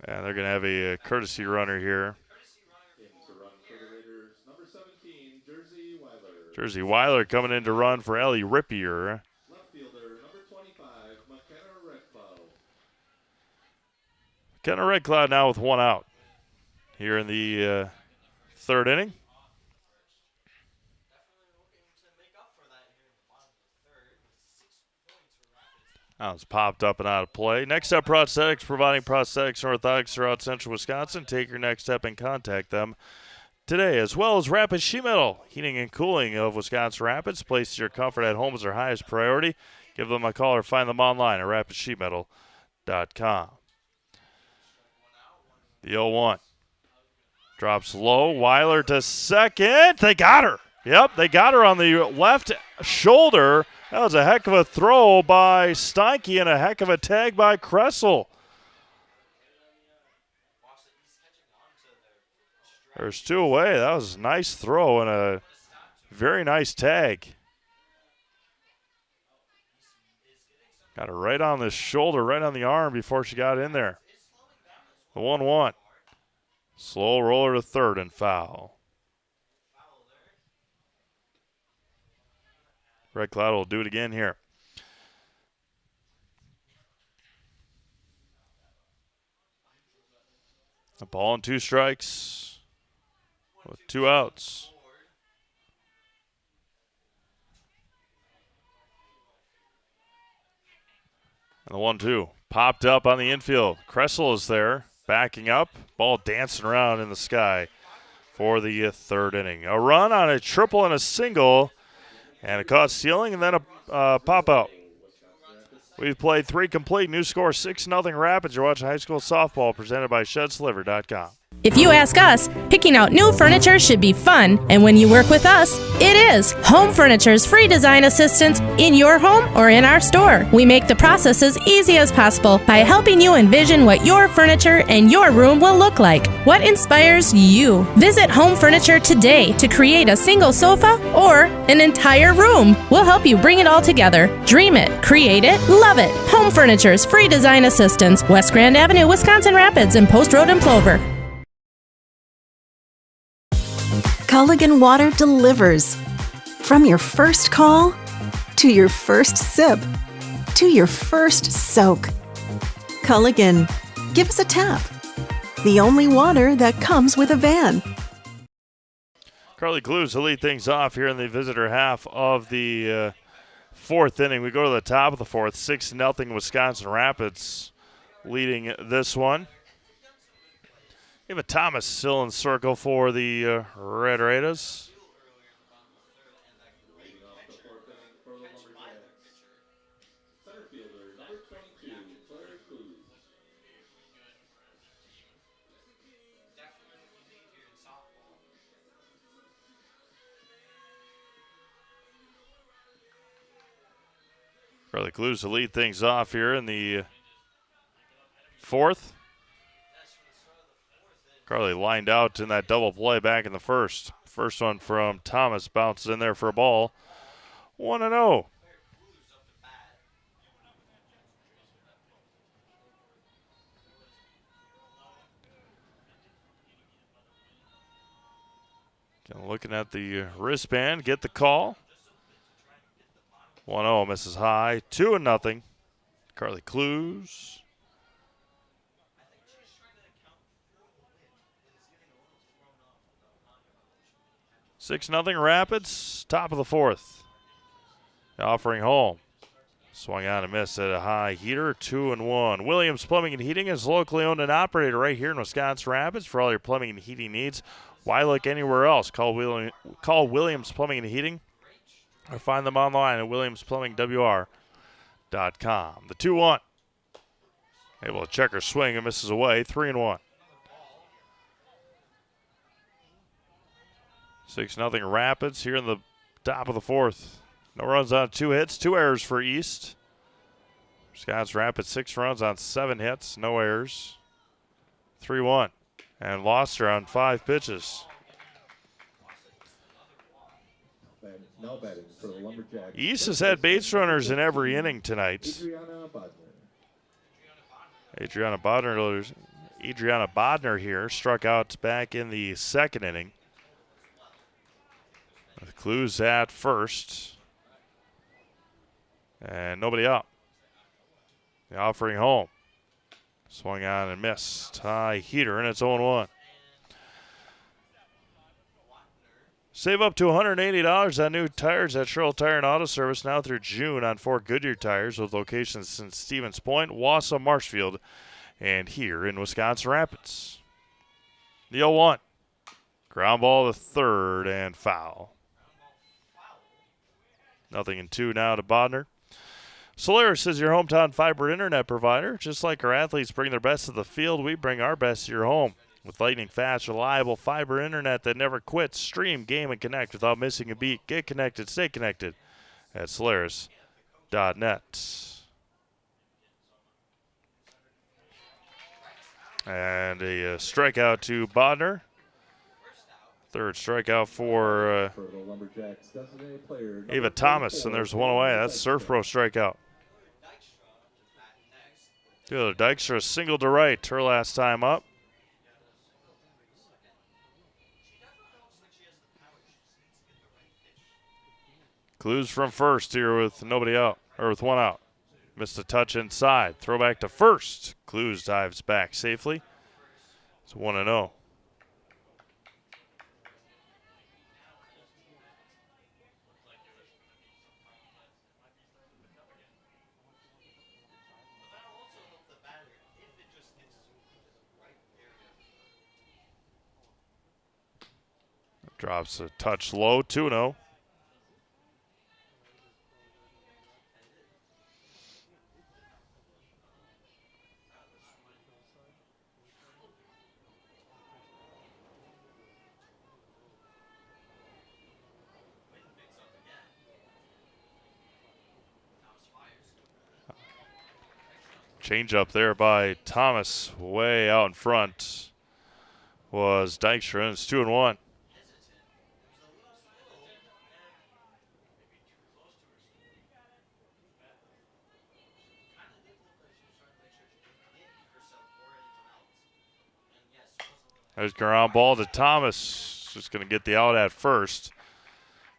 And they're going to have a courtesy runner here. Jersey Weiler coming in to run for Ellie Rippier. McKenna Red Cloud now with one out here in the third inning. Now it's popped up and out of play. Next up, Prosthetics, providing prosthetics and orthotics throughout central Wisconsin. Take your next step and contact them today, as well as Rapid Sheet Metal. Heating and cooling of Wisconsin Rapids. Places your comfort at home is their highest priority. Give them a call or find them online at rapidsheetmetal.com. The 0-1. Drops low. Weiler to second. They got her. Yep, they got her on the left shoulder. That was a heck of a throw by Steinke and a heck of a tag by Kressel. There's two away. That was a nice throw and a very nice tag. Got her right on the shoulder, right on the arm before she got in there. The 1-1. Slow roller to third and foul. Red Cloud will do it again here. A ball and 2 strikes with 2 outs. And the 1-2 popped up on the infield. Kressel is there, backing up. Ball dancing around in the sky for the third inning. A run on a triple and a single. And a caught stealing, and then a pop-out. We've played 3 complete. New score, 6-0 Rapids. You're watching high school softball presented by ShedsLiver.com. If you ask us, picking out new furniture should be fun, and when you work with us, it is. Home Furniture's free design assistance in your home or in our store. We make the process as easy as possible by helping you envision what your furniture and your room will look like. What inspires you? Visit Home Furniture today to create a single sofa or an entire room. We'll help you bring it all together. Dream it, create it, love it. Home Furniture's free design assistance, West Grand Avenue, Wisconsin Rapids, and Post Road in Plover. Culligan Water delivers. From your first call, to your first sip, to your first soak. Culligan, give us a tap. The only water that comes with a van. Carly Clues to lead things off here in the visitor half of the fourth inning. We go to the top of the fourth, 6-0 Wisconsin Rapids leading this one. Eva Thomas still in circle for the Red Raiders. Carly Clues to lead things off here in the fourth. Carly lined out in that double play back in the first. First one from Thomas bounces in there for a ball. 1-0. Looking at the wristband, get the call. 1-0 misses high. 2-0. Carly Clues. 6-0 Rapids, top of the fourth. Offering home. Swung on and missed at a high heater, 2-1. Williams Plumbing and Heating is locally owned and operated right here in Wisconsin Rapids for all your plumbing and heating needs. Why look anywhere else? Call Williams Plumbing and Heating or find them online at williamsplumbingwr.com. The 2-1. Able to check her swing and misses away, 3-1. 6-0 Rapids here in the top of the fourth. No runs on 2 hits, 2 errors for East. Wisconsin Rapids 6 runs on 7 hits, no errors. 3-1. And lost her on 5 pitches. Now batting for the Lumberjacks. East has had base runners in every inning tonight. Adriana Bodner here struck out back in the second inning. With Clues at first. And nobody up. The offering home. Swung on and missed. High heater, and it's 0-1. Save up to $180 on new tires at Sherrill Tire and Auto Service now through June on 4 Goodyear tires with locations in Stevens Point, Wausau, Marshfield, and here in Wisconsin Rapids. The 0-1. Ground ball to third and foul. 0-2 now to Bodner. Solaris is your hometown fiber internet provider. Just like our athletes bring their best to the field, we bring our best to your home. With lightning fast, reliable fiber internet that never quits, stream, game, and connect without missing a beat. Get connected, stay connected at Solaris.net. And a strikeout to Bodner. Third strikeout for Ava Thomas, and there's one away. That's Surf Pro strikeout. Taylor Dykstra a single to right, her last time up. Clues from first here with nobody out, or with one out. Missed a touch inside. Throw back to first. Clues dives back safely. It's 1-0. Drops a touch low, 2-0. Change up there by Thomas, way out in front was Dykstra, and it's 2-1. There's ground ball to Thomas. Just going to get the out at first.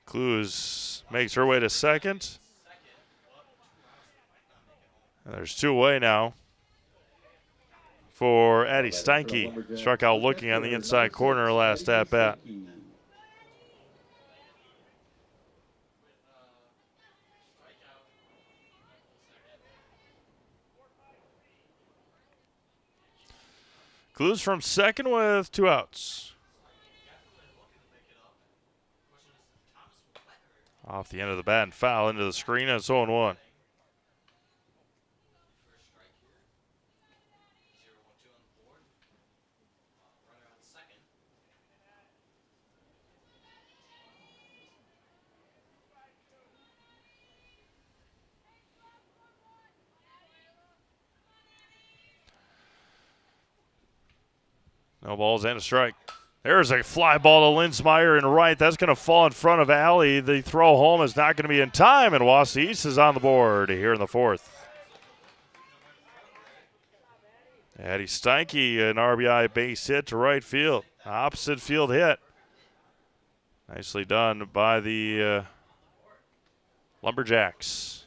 Clues makes her way to second. And there's 2 away now for Addie Steinke. Struck out looking on the inside corner last at bat. Clues from second with 2 outs. Off the end of the bat and foul into the screen, and it's 0-1. No balls and a strike. There's a fly ball to Linsmeyer in right. That's going to fall in front of Alley. The throw home is not going to be in time, and Wausau East is on the board here in the 4th. Addie Steinke, an RBI base hit to right field. Opposite field hit. Nicely done by the Lumberjacks.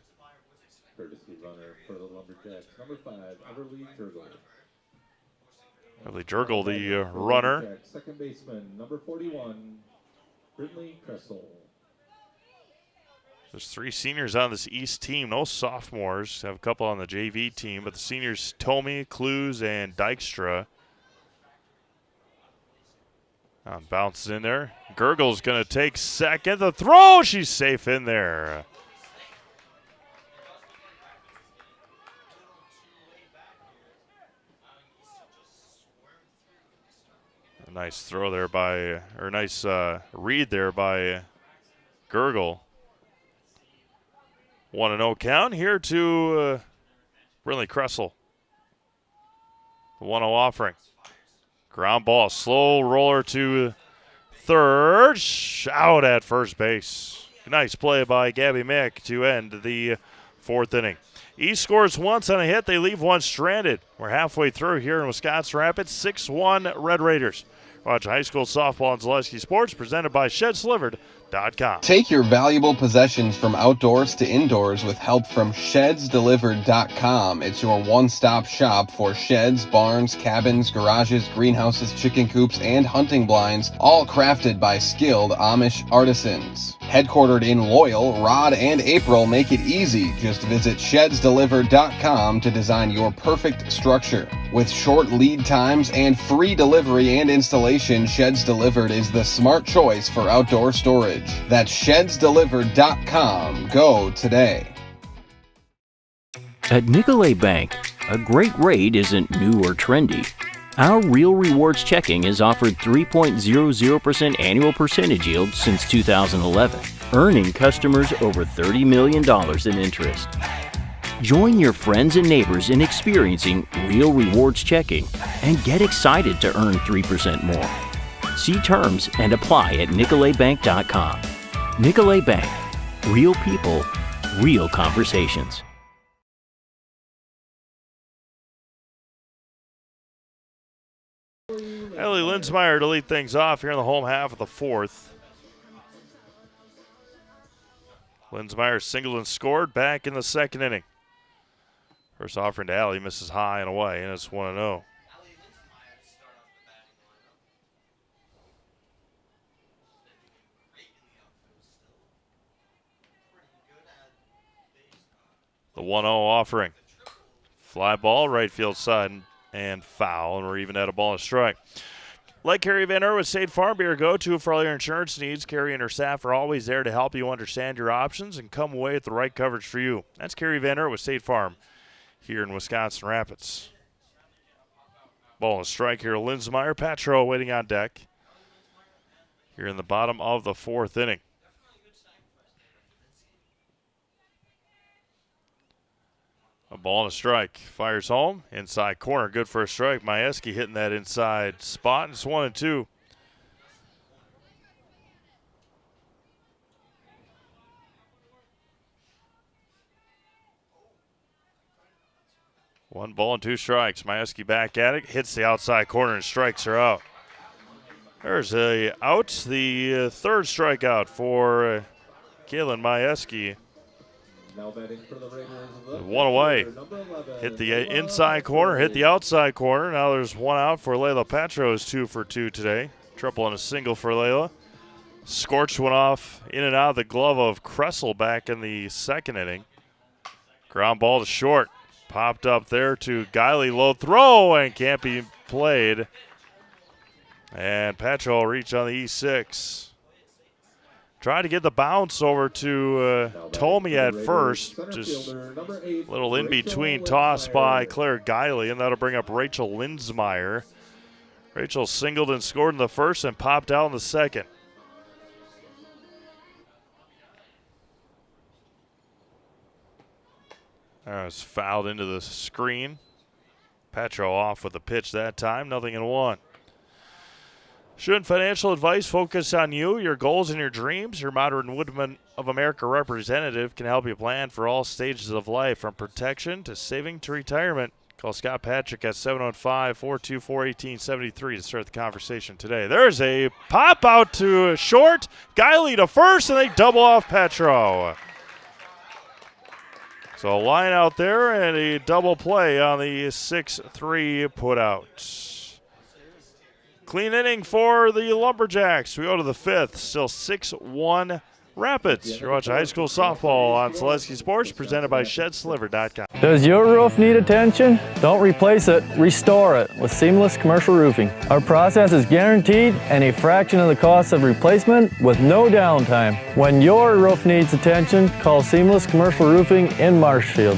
Courtesy runner for the Lumberjacks, number 5, Everly Turgle. Everly Jurgle, the runner. Second baseman, number 41, Brittany Kressel. There's 3 seniors on this East team, no sophomores. Have a couple on the JV team, but the seniors, Tomey, Clues, and Dykstra. Bounces in there. Gurgle's going to take second. The throw, she's safe in there. Nice throw there by, or nice read there by Gurgle. 1-0 count here to Brinley Kressel. The 1-0 offering. Ground ball, slow roller to third. Out at first base. Nice play by Gabby Mick to end the 4th inning. East scores once on a hit. They leave one stranded. We're halfway through here in Wisconsin Rapids. 6-1 Red Raiders. Watch high school softball and Zaleski Sports presented by ShedsDelivered.com. Take your valuable possessions from outdoors to indoors with help from ShedsDelivered.com. It's your one-stop shop for sheds, barns, cabins, garages, greenhouses, chicken coops, and hunting blinds, all crafted by skilled Amish artisans. Headquartered in Loyal, Rod and April make it easy. Just visit ShedsDelivered.com to design your perfect structure. With short lead times and free delivery and installation, Sheds Delivered is the smart choice for outdoor storage. That's ShedsDelivered.com. Go today. At Nicolet Bank, a great rate isn't new or trendy. Our Real Rewards checking has offered 3.00% annual percentage yield since 2011, earning customers over $30 million in interest. Join your friends and neighbors in experiencing Real Rewards checking and get excited to earn 3% more. See terms and apply at NicoletBank.com. Nicolet Bank. Real people, real conversations. Ellie Linsmeyer to lead things off here in the home half of the 4th. Linsmeyer singled and scored back in the 2nd inning. First offering to Allie, misses high and away, and it's 1-0. The 1-0 offering. Fly ball, right field side, and foul, and we're even at a ball and a strike. Let Carrie Van Er with State Farm be your go-to for all your insurance needs. Carrie and her staff are always there to help you understand your options and come away with the right coverage for you. That's Carrie Van Er with State Farm here in Wisconsin Rapids. Ball and a strike here. Linsmeyer, Patro waiting on deck here in the bottom of the 4th inning. ball and a strike. Fires home. Inside corner. Good for a strike. Majewski hitting that inside spot. It's 1-2. One ball and two strikes. Majewski back at it. Hits the outside corner and strikes her out. There's a out. The third strikeout for Kaylin Majewski. One away. Hit the inside corner, hit the outside corner. Now there's one out for Layla Patros, 2 for 2 today. Triple and a single for Layla. Scorched one off in and out of the glove of Kressel back in the second inning. Ground ball to short. Popped up there to Guiley. Low throw and can't be played. And Patro will reach on the E6. Tried to get the bounce over to Tomey at first. Just a little in-between toss by Claire Guiley, and that'll bring up Rachel Lindsmeyer. Rachel singled and scored in the first and popped out in the second. It's fouled into the screen. Patro off with the pitch that time. 0-1. Shouldn't financial advice focus on you, your goals, and your dreams? Your Modern Woodmen of America representative can help you plan for all stages of life, from protection to saving to retirement. Call Scott Patrick at 715-424-1873 to start the conversation today. There's a pop out to short. Guiley to first, and they double off Patro. So a line out there and a double play on the 6-3 put out. Clean inning for the Lumberjacks. We go to the fifth, still 6-1 Rapids. You're watching high school softball on Selesky Sports, presented by ShedSliver.com. Does your roof need attention? Don't replace it, restore it with Seamless Commercial Roofing. Our process is guaranteed and a fraction of the cost of replacement with no downtime. When your roof needs attention, call Seamless Commercial Roofing in Marshfield.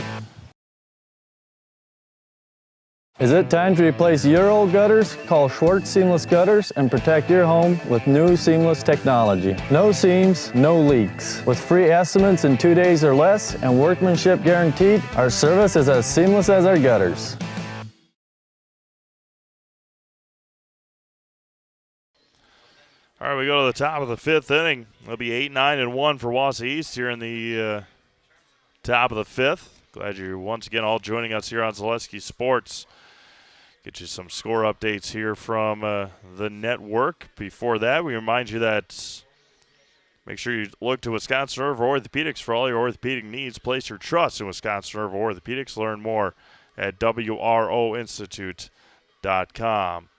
Is it time to replace your old gutters? Call Schwartz Seamless Gutters and protect your home with new seamless technology. No seams, no leaks. With free estimates in 2 days or less and workmanship guaranteed, our service is as seamless as our gutters. All right, we go to the top of the fifth inning. It'll be 8-9-1 for Wausau East here in the top of the fifth. Glad you're once again all joining us here on Selesky Sports. Get you some score updates here from the network. Before that, we remind you that make sure you look to Wisconsin Nerve Orthopedics for all your orthopedic needs. Place your trust in Wisconsin Nerve Orthopedics. Learn more at WROinstitute.com.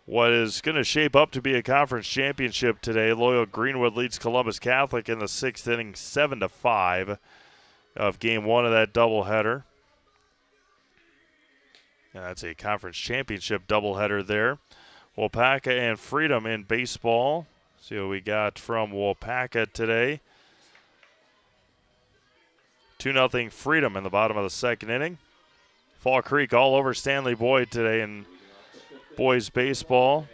What is going to shape up to be a conference championship today, Loyal Greenwood leads Columbus Catholic in the sixth inning, 7-5 of game one of that doubleheader. And that's a conference championship doubleheader there. Waupaca and Freedom in baseball. See what we got from Waupaca today. 2-0 Freedom in the bottom of the second inning. Fall Creek all over Stanley Boyd today in boys baseball.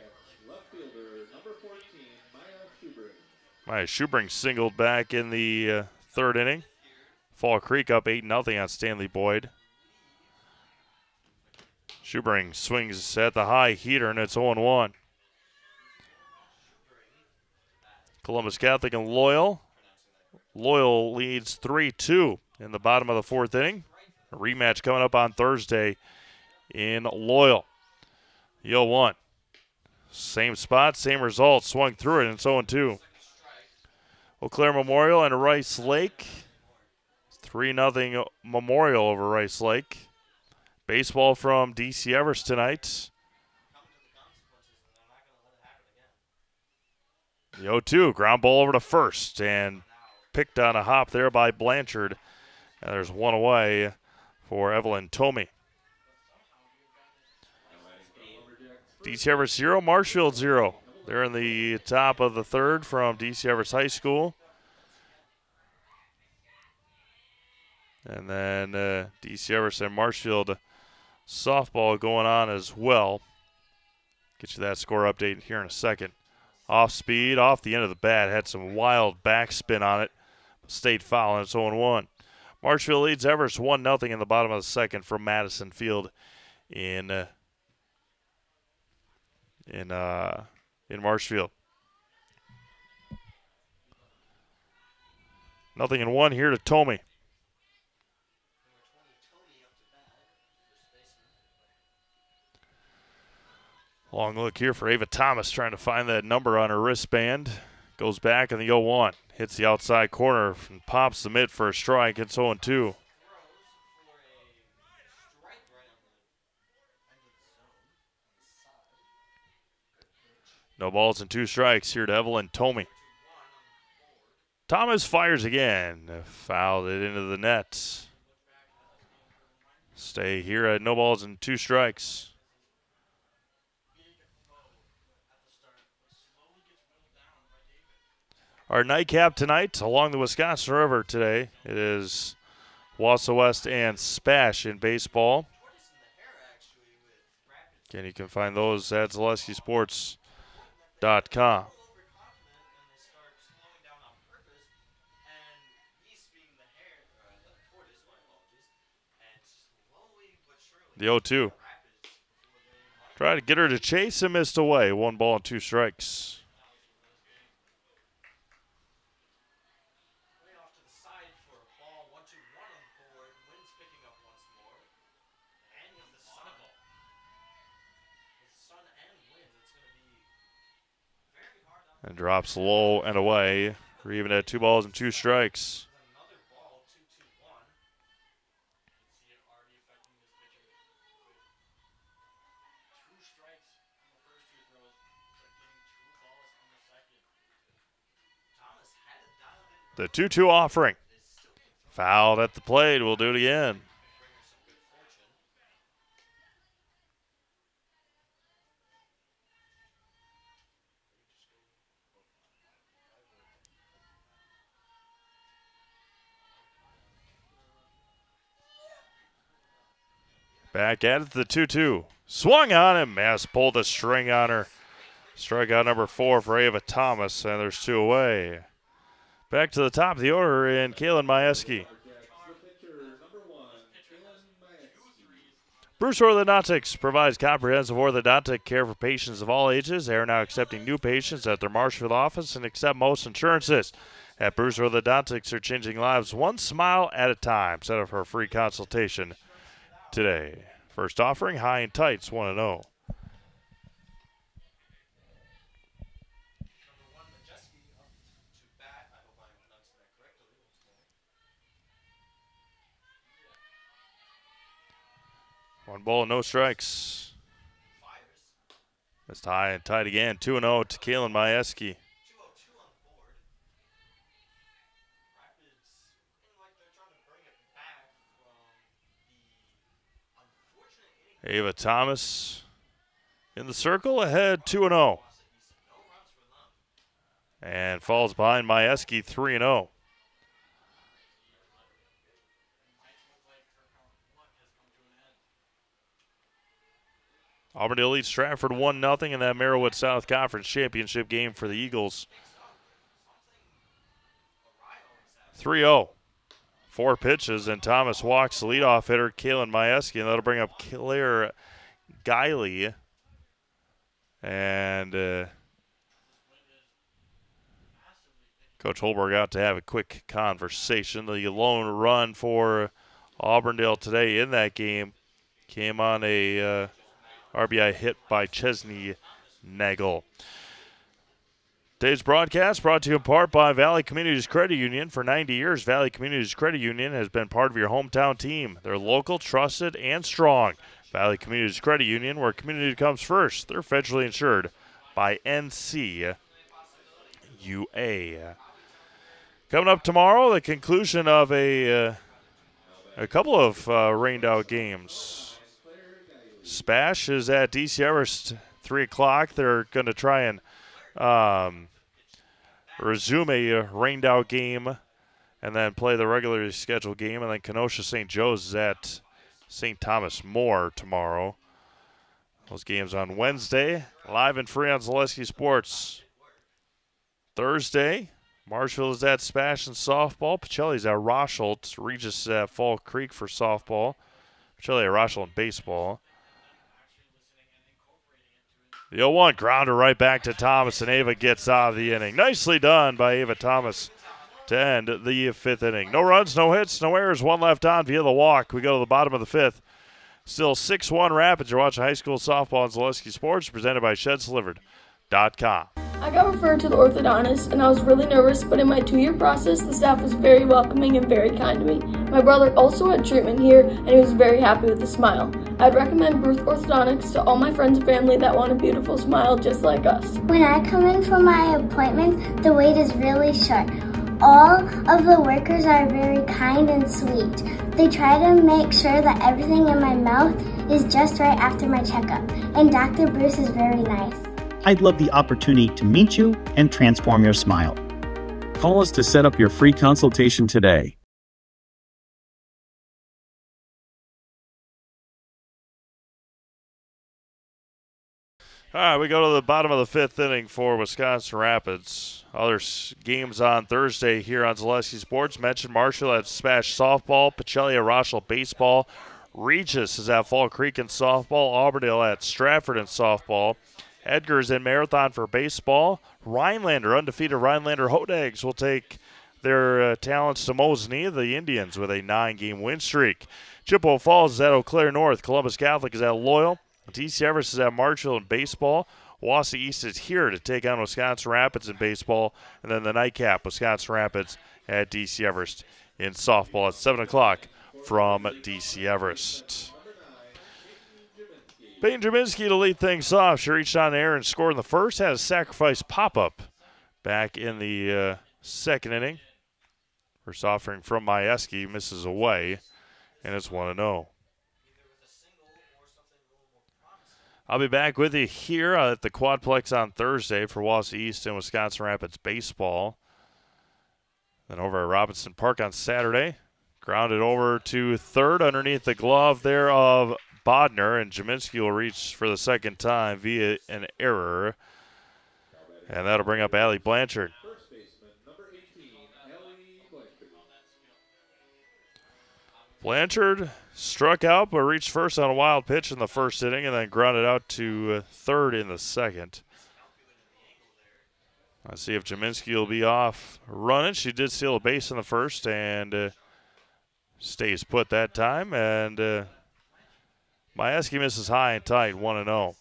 Maya Schubring singled back in the third inning. Fall Creek up 8-0 on Stanley Boyd. Schubring swings at the high heater, and it's 0-1. Columbus Catholic and Loyal. Loyal leads 3-2 in the bottom of the fourth inning. A rematch coming up on Thursday in Loyal. The 0-1. Same spot, same result. Swung through it, and it's 0-2. Eau Claire Memorial and Rice Lake. 3-0 Memorial over Rice Lake. Baseball from DC Everest tonight. The 0-2, ground ball over to first, and picked on a hop there by Blanchard. And there's one away for Evelyn Tomey. DC Everest 0, Marshfield 0. They're in the top of the third from DC Everest High School. And then DC Everest and Marshfield softball going on as well. Get you that score update here in a second. Off speed, off the end of the bat. Had some wild backspin on it. Stayed foul, and it's 0-1. Marshfield leads Everest 1-0 in the bottom of the second from Madison Field in Marshfield. 0-1 here to Tomey. Long look here for Ava Thomas, trying to find that number on her wristband. Goes back in the 0-1. Hits the outside corner and pops the mid for a strike. It's 0-2. No balls and 2 strikes here to Evelyn Tomey. Thomas fires again. Fouled it into the net. Stay here at no balls and 2 strikes. Our nightcap tonight along the Wisconsin River today, it is Wausau West and Spash in baseball. Again, you can find those at ZaleskiSports.com. The 0-2. Try to get her to chase and missed away. 1 ball and 2 strikes. And drops low and away. We're even at 2 balls and 2 strikes. The 2-2 offering. Fouled at the plate. We'll do it again. Back at it, the 2-2. Swung on him. Mass pulled the string on her. Strikeout number 4 for Ava Thomas, and there's 2 away. Back to the top of the order in Kaylin Majewski. Bruce Orthodontics provides comprehensive orthodontic care for patients of all ages. They are now accepting new patients at their Marshfield office and accept most insurances. At Bruce Orthodontics, they're changing lives one smile at a time. Set up for a free consultation today. First offering, high and tights, 1-0. One ball, no strikes. It's high and tight again. 2-0 to Kaylin Majewski. Ava Thomas in the circle, ahead 2-0. And falls behind Majewski 3-0. Auburndale leads Stratford 1-0 in that Merriwood South Conference Championship game for the Eagles. 3-0. 4 pitches, and Thomas walks the leadoff hitter, Kaylin Majewski, and that'll bring up Claire Guiley. And Coach Holberg out to have a quick conversation. The lone run for Auburndale today in that game came on a RBI hit by Chesney Nagel. Today's broadcast brought to you in part by Valley Communities Credit Union. For 90 years, Valley Communities Credit Union has been part of your hometown team. They're local, trusted, and strong. Valley Communities Credit Union, where community comes first. They're federally insured by NCUA. Coming up tomorrow, the conclusion of a couple of rained-out games. Spash is at DC Everest, 3 o'clock. They're going to try and resume a rained-out game and then play the regularly scheduled game. And then Kenosha St. Joe's is at St. Thomas More tomorrow. Those games on Wednesday, live and free on Zaleski Sports. Thursday, Marshfield is at Spash in softball. Pacelli's at Rocheldt. Regis is at Fall Creek for softball. Pacelli at Rocheldt in baseball. The 0-1 grounder right back to Thomas, and Ava gets out of the inning. Nicely done by Ava Thomas to end the 5th inning. No runs, no hits, no errors. One left on via the walk. We go to the bottom of the 5th. Still 6-1 Rapids. You're watching high school softball on Zaleski Sports, presented by ShedsDelivered.com. I got referred to the orthodontist, and I was really nervous, but in my 2-year process, the staff was very welcoming and very kind to me. My brother also had treatment here, and he was very happy with a smile. I'd recommend Bruce Orthodontics to all my friends and family that want a beautiful smile just like us. When I come in for my appointment, the wait is really short. All of the workers are very kind and sweet. They try to make sure that everything in my mouth is just right after my checkup, and Dr. Bruce is very nice. I'd love the opportunity to meet you and transform your smile. Call us to set up your free consultation today. All right, we go to the bottom of the 5th inning for Wisconsin Rapids. Other games on Thursday here on Zaleski Sports. Mentioned Marshall at Spash softball, Pacelli at Rocheldt baseball, Regis is at Fall Creek in softball, Auburndale at Stratford in softball, Edgar's in Marathon for baseball. Rhinelander, undefeated Rhinelander Hodags will take their talents to Mosinee, the Indians, with a 9-game win streak. Chippewa Falls is at Eau Claire North. Columbus Catholic is at Loyal. DC Everest is at Marshall in baseball. Wausau East is here to take on Wisconsin Rapids in baseball. And then the nightcap, Wisconsin Rapids at DC Everest in softball at 7 o'clock from DC Everest. Peyton Jaminski to lead things off. She reached on the air and scored in the first. Had a sacrifice pop-up back in the 2nd inning. First offering from Majewski misses away, and it's 1-0. I'll be back with you here at the Quadplex on Thursday for Wausau East and Wisconsin Rapids baseball. Then over at Robinson Park on Saturday. Grounded over to third underneath the glove there of Bodner, and Jaminski will reach for the 2nd time via an error. And that'll bring up Allie Blanchard. Blanchard struck out but reached first on a wild pitch in the 1st inning and then grounded out to third in the 2nd. Let's see if Jaminski will be off running. She did steal a base in the 1st and stays put that time. And Majewski misses high and tight, 1-0.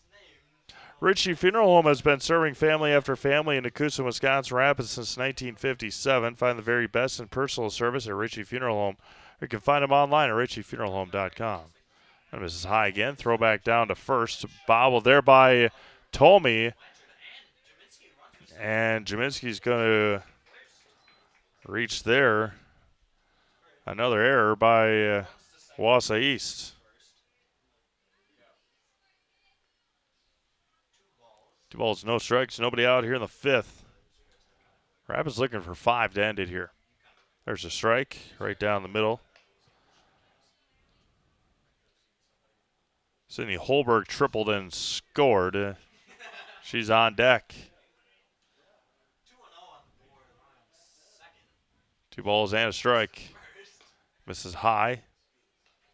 Ritchie Funeral Home has been serving family after family in Nakusa, Wisconsin Rapids since 1957. Find the very best in personal service at Ritchie Funeral Home. You can find them online at ritchiefuneralhome.com. And misses high again. Throw back down to first. Bobbled there by Tolmie. And Jaminski's going to reach there. Another error by Wausau East. 2 balls, no strikes. Nobody out here in the 5th. Rapids looking for 5 to end it here. There's a strike right down the middle. Sydney Holberg tripled and scored. She's on deck. 2 balls and a strike. Misses high.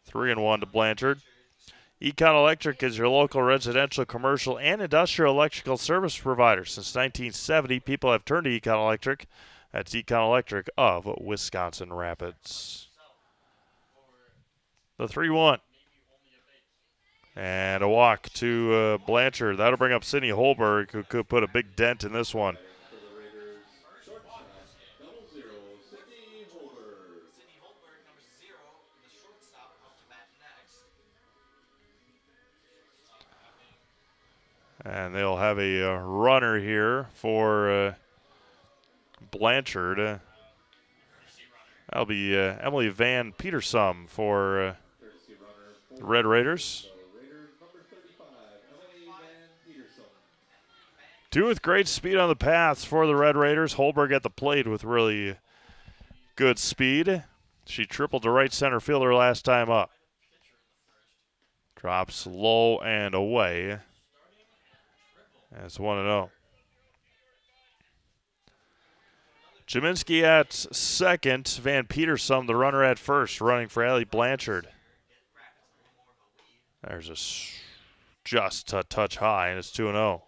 3-1 to Blanchard. Econ Electric is your local residential, commercial, and industrial electrical service provider. Since 1970, people have turned to Econ Electric. That's Econ Electric of Wisconsin Rapids. The 3-1. And a walk to Blanchard. That'll bring up Sydney Holberg, who could put a big dent in this one. And they'll have a runner here for Blanchard. That'll be Emily Van Petersum for the Red Raiders. 2 with great speed on the paths for the Red Raiders. Holberg at the plate with really good speed. She tripled the right center fielder last time up. Drops low and away. That's 1-0. Jaminski at second. Van Petersum, the runner, at first, running for Allie Blanchard. There's just a touch high, and it's 2-0.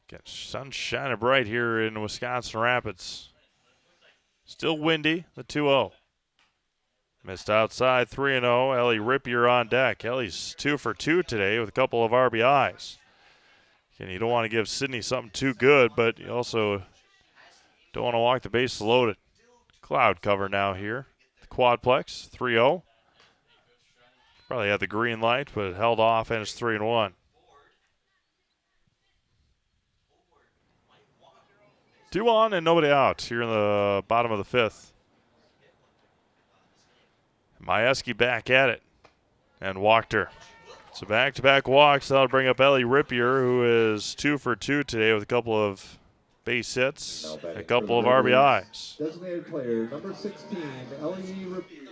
Again, sun shining bright here in Wisconsin Rapids. Still windy, the 2-0. Missed outside, 3-0. Ellie Rippier on deck. Ellie's 2 for 2 today with a couple of RBIs. Again, you don't want to give Sydney something too good, but you also don't want to walk the bases loaded. Cloud cover now here. The quadplex, 3-0. Probably had the green light, but it held off, and it's 3-1. 2 on and nobody out here in the bottom of the fifth. Majewski back at it and walked her. So back-to-back walks. That'll bring up Ellie Rippier, who is 2 for 2 today with a couple of base hits, a couple of RBIs. Designated player number 16, Ellie Rippier.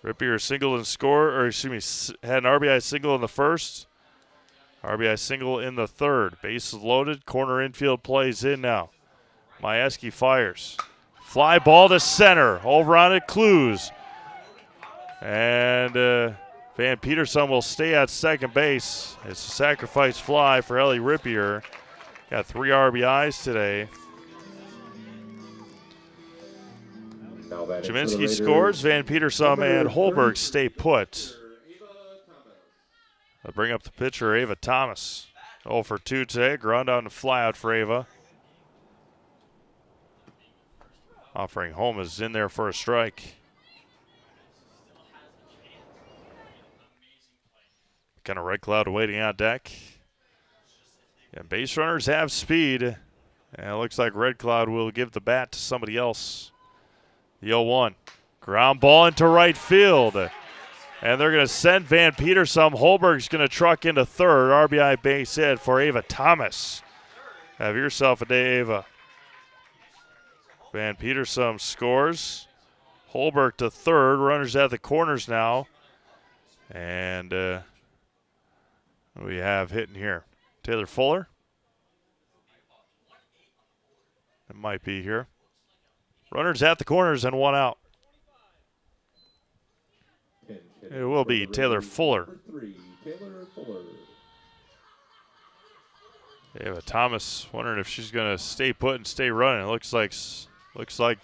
Rippier singled and scored, or excuse me, had an RBI single in the first. RBI single in the third. Bases loaded. Corner infield plays in now. Majewski fires. Fly ball to center. Over on it, Clues. And Van Petersum will stay at second base. It's a sacrifice fly for Ellie Rippier. Got 3 RBIs today. Jaminski scores. Van Petersum and Holberg stay put. They'll bring up the pitcher, Ava Thomas. 0 for 2 today. Ground out and fly out for Ava. Offering home is in there for a strike. Kind of Red Cloud waiting on deck. And base runners have speed. And it looks like Red Cloud will give the bat to somebody else. The 0-1. Ground ball into right field. And they're going to send Van Petersum. Holberg's going to truck into third. RBI base hit for Ava Thomas. Have yourself a day, Ava. Van Petersum scores. Holberg to third. Runners at the corners now. And we have hitting here. Taylor Fuller. It might be here. Runners at the corners and 1 out. It will be Taylor Fuller. Ava Thomas wondering if she's going to stay put and stay running. It looks like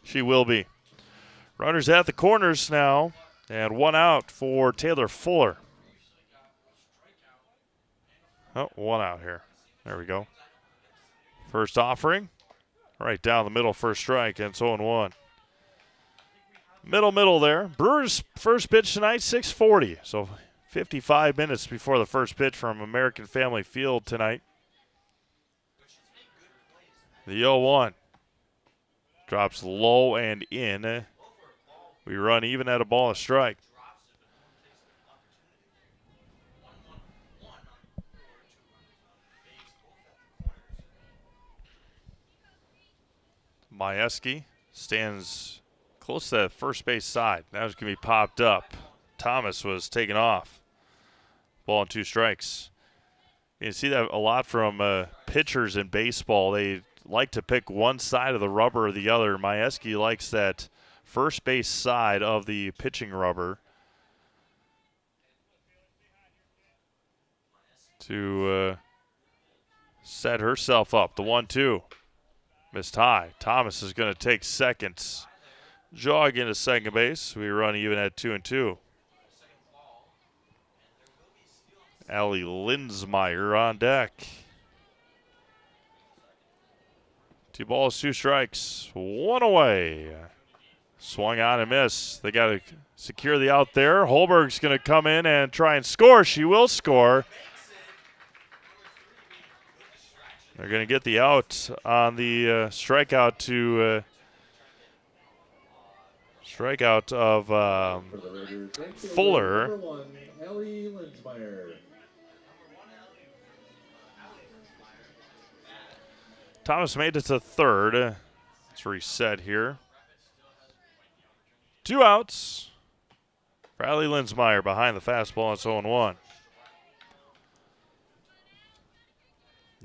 she will be. Runners at the corners now, and 1 out for Taylor Fuller. Oh, 1 out here. There we go. First offering, right down the middle, first strike, and it's 0-1. Middle there. Brewers' first pitch tonight, 6:40. So 55 minutes before the first pitch from American Family Field tonight. The 0-1. Drops low and in. We run even at a ball and strike. Majewski stands close to that first base side. Now it's going to be popped up. Thomas was taken off. Ball and 2 strikes. You see that a lot from pitchers in baseball. They like to pick one side of the rubber or the other. Majewski likes that first base side of the pitching rubber to set herself up. The 1-2. Missed high. Thomas is going to take second. Jog into second base. We run even at 2-2. Allie Linsmeyer on deck. 2 balls, 2 strikes, 1 away. Swung on and missed. They got to secure the out there. Holberg's going to come in and try and score. She will score. They're going to get the out on the strikeout of Fuller. Thomas made it to third. Let's reset here. 2 outs. Riley Linsmeyer behind the fastball. It's 0-1.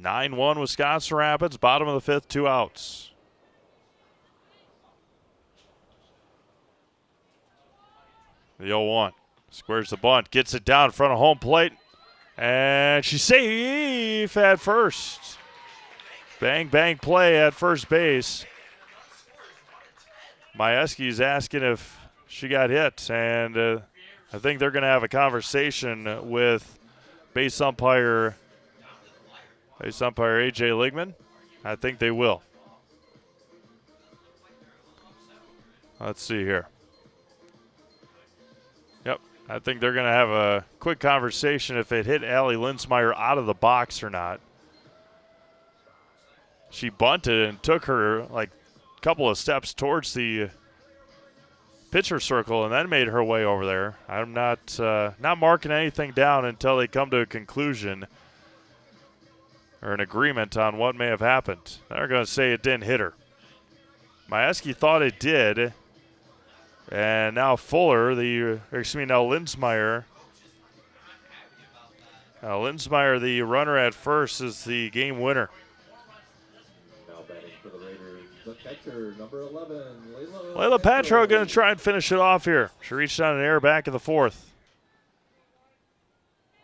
9-1 Wisconsin Rapids, bottom of the 5th, 2 outs. The 0-1. Squares the bunt, gets it down in front of home plate, and she's safe at first. Bang, bang play at first base. Majewski's asking if she got hit, and I think they're going to have a conversation with base umpire A.J. Ligman. I think they will. Let's see here. Yep, I think they're going to have a quick conversation if it hit Allie Linsmeyer out of the box or not. She bunted and took her like a couple of steps towards the pitcher circle and then made her way over there. I'm not marking anything down until they come to a conclusion or an agreement on what may have happened. They're going to say it didn't hit her. Majewski thought it did. And now Linsmeyer. Linsmeyer, the runner at first, is the game winner. Now batting for the Raiders, the catcher, number 11, Layla Patro going to try and finish it off here. She reached on an error back in the 4th.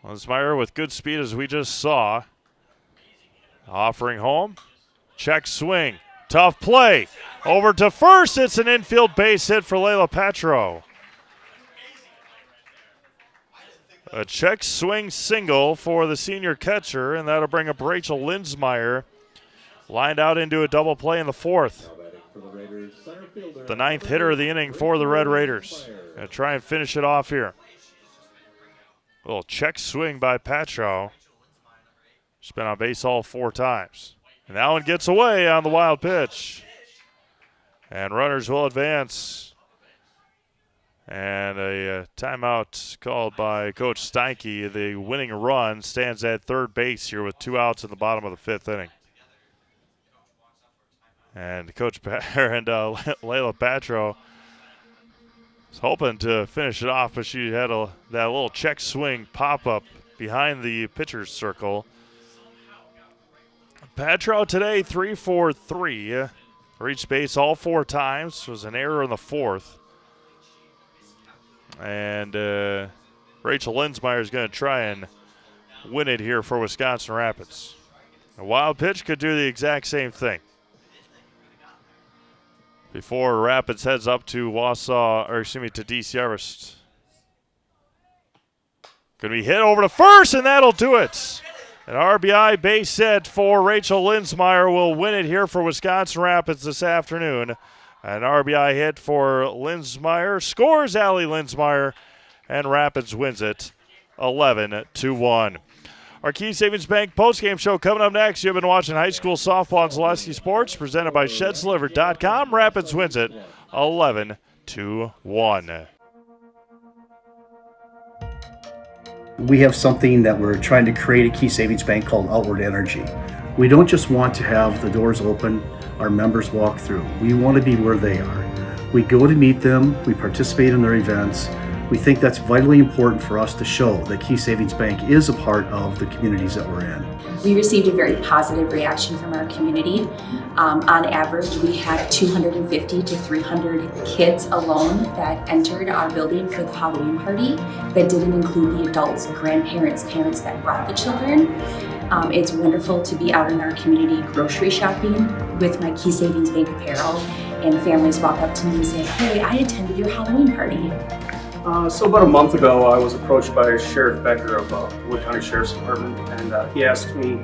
Linsmeyer with good speed, as we just saw. Offering home. Check swing. Tough play. Over to first. It's an infield base hit for Layla Patro. A check swing single for the senior catcher, and that'll bring up Rachel Linsmeyer. Lined out into a double play in the 4th. The 9th hitter of the inning for the Red Raiders. Gonna try and finish it off here. A little check swing by Patro. She's been on base all 4 times. And that one gets away on the wild pitch. And runners will advance. And a timeout called by Coach Steinke. The winning run stands at third base here with 2 outs in the bottom of the 5th inning. And Coach Layla Patro was hoping to finish it off, but she had that little check swing pop-up behind the pitcher's circle. Patro today, 3 for 3. Reached base all 4 times. Was an error in the 4th. And Rachel Linsmeyer is going to try and win it here for Wisconsin Rapids. A wild pitch could do the exact same thing. Before Rapids heads up to to DC Everest. Going to be hit over to first, and that'll do it. An RBI base hit for Rachel Linsmeyer will win it here for Wisconsin Rapids this afternoon. An RBI hit for Linsmeyer, scores Allie Linsmeyer, and Rapids wins it 11-1. Our Key Savings Bank postgame show coming up next. You've been watching high school softball on Zaleski Sports, presented by ShedsDelivered.com. Rapids wins it 11-1. We have something that we're trying to create at Key Savings Bank called Outward Energy. We don't just want to have the doors open, our members walk through. We want to be where they are. We go to meet them, we participate in their events. We think that's vitally important for us to show that Key Savings Bank is a part of the communities that we're in. We received a very positive reaction from our community. On average, we had 250 to 300 kids alone that entered our building for the Halloween party. That didn't include the adults, grandparents, parents that brought the children. It's wonderful to be out in our community grocery shopping with my Key Savings Bank apparel, and families walk up to me and say, "Hey, I attended your Halloween party." So about a month ago, I was approached by Sheriff Becker of Wood County Sheriff's Department, and he asked me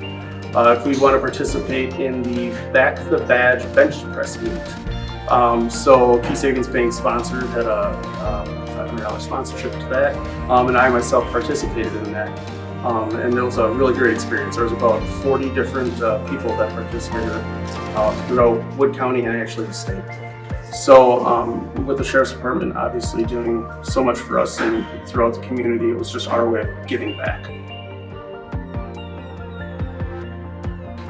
if we'd want to participate in the Back the Badge bench press meet. So Key Savings Bank sponsored, had a $500 sponsorship to that, and I myself participated in that. And it was a really great experience. There was about 40 different people that participated throughout Wood County and actually the state. So with the Sheriff's Department obviously doing so much for us and throughout the community, it was just our way of giving back.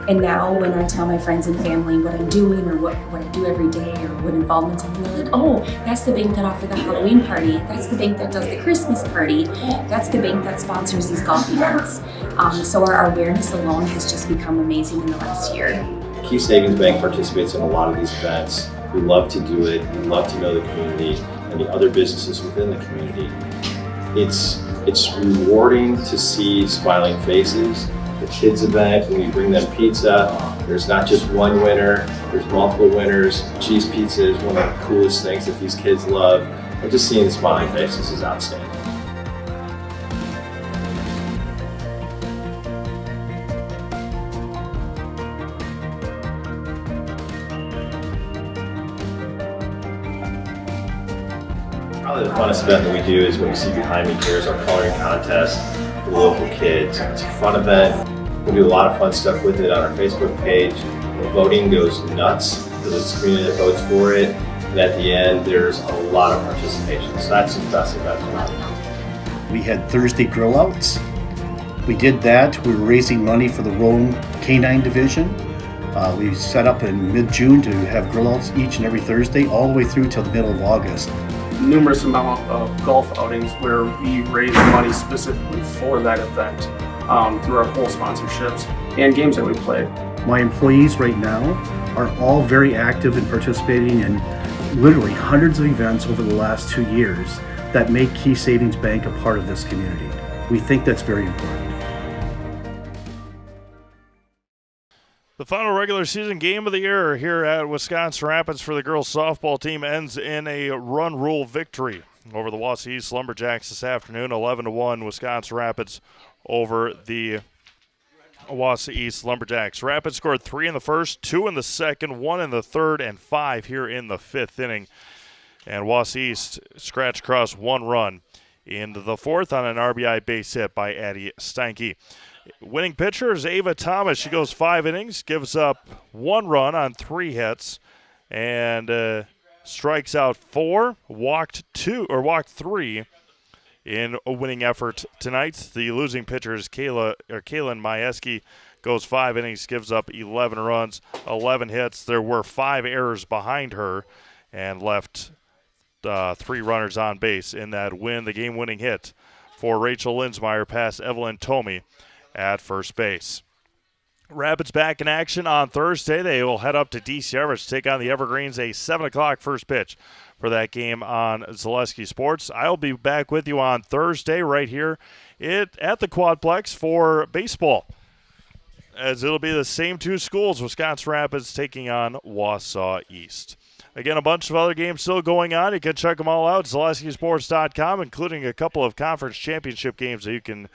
And now when I tell my friends and family what I'm doing or what I do every day or what involvements I'm doing, they're like, oh, that's the bank that offered the Halloween party. That's the bank that does the Christmas party. That's the bank that sponsors these golf events. So our awareness alone has just become amazing in the last year. Key Savings Bank participates in a lot of these events. We love to do it. We love to know the community and the other businesses within the community. It's rewarding to see smiling faces. The kids event, when we bring them pizza, there's not just one winner, there's multiple winners. Cheese pizza is one of the coolest things that these kids love. And just seeing the smiling faces is outstanding. Probably the funnest event that we do is what you see behind me here is our coloring contest for the local kids. It's a fun event. We do a lot of fun stuff with it on our Facebook page. The voting goes nuts because it's the community that votes for it. And at the end, there's a lot of participation. So that's the best event. We had Thursday grill outs. We did that. We were raising money for the Rome Canine Division. We set up in mid-June to have grill outs each and every Thursday all the way through till the middle of August. Numerous amount of golf outings where we raise money specifically for that event through our whole sponsorships and games that we play. My employees right now are all very active in participating in literally hundreds of events over the last 2 years that make Key Savings Bank a part of this community. We think that's very important. The final regular season game of the year here at Wisconsin Rapids for the girls softball team ends in a run rule victory over the Wausau East Lumberjacks this afternoon, 11-1 Wisconsin Rapids over the Wausau East Lumberjacks. Rapids scored 3 in the first, 2 in the second, 1 in the third, and 5 here in the fifth inning. And Wausau East scratched across 1 run in the fourth on an RBI base hit by Addie Steinke. Winning pitcher is Ava Thomas. She goes 5 innings, gives up 1 run on 3 hits, and strikes out 4, walked 3 in a winning effort tonight. The losing pitcher is Kaylin Majewski, goes 5 innings, gives up 11 runs, 11 hits. There were 5 errors behind her and left 3 runners on base in that win. The game-winning hit for Rachel Linsmeyer past Evelyn Tomey at first base. Rapids back in action on Thursday. They will head up to DC Everett to take on the Evergreens, a 7 o'clock first pitch for that game on Zaleski Sports. I'll be back with you on Thursday right here at the Quadplex for baseball, as it'll be the same 2 schools, Wisconsin Rapids taking on Wausau East. Again, a bunch of other games still going on. You can check them all out at ZaleskiSports.com, including a couple of conference championship games that you can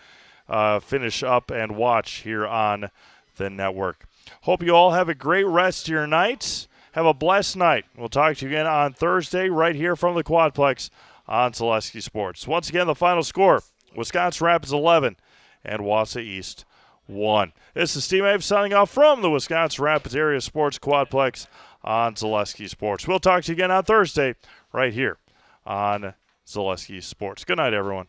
finish up and watch here on the network. Hope you all have a great rest of your night. Have a blessed night. We'll talk to you again on Thursday right here from the Quadplex on Zaleski Sports. Once again, the final score, Wisconsin Rapids 11 and Wausau East 1. This is Steve Abe signing off from the Wisconsin Rapids Area Sports Quadplex on Zaleski Sports. We'll talk to you again on Thursday right here on Zaleski Sports. Good night, everyone.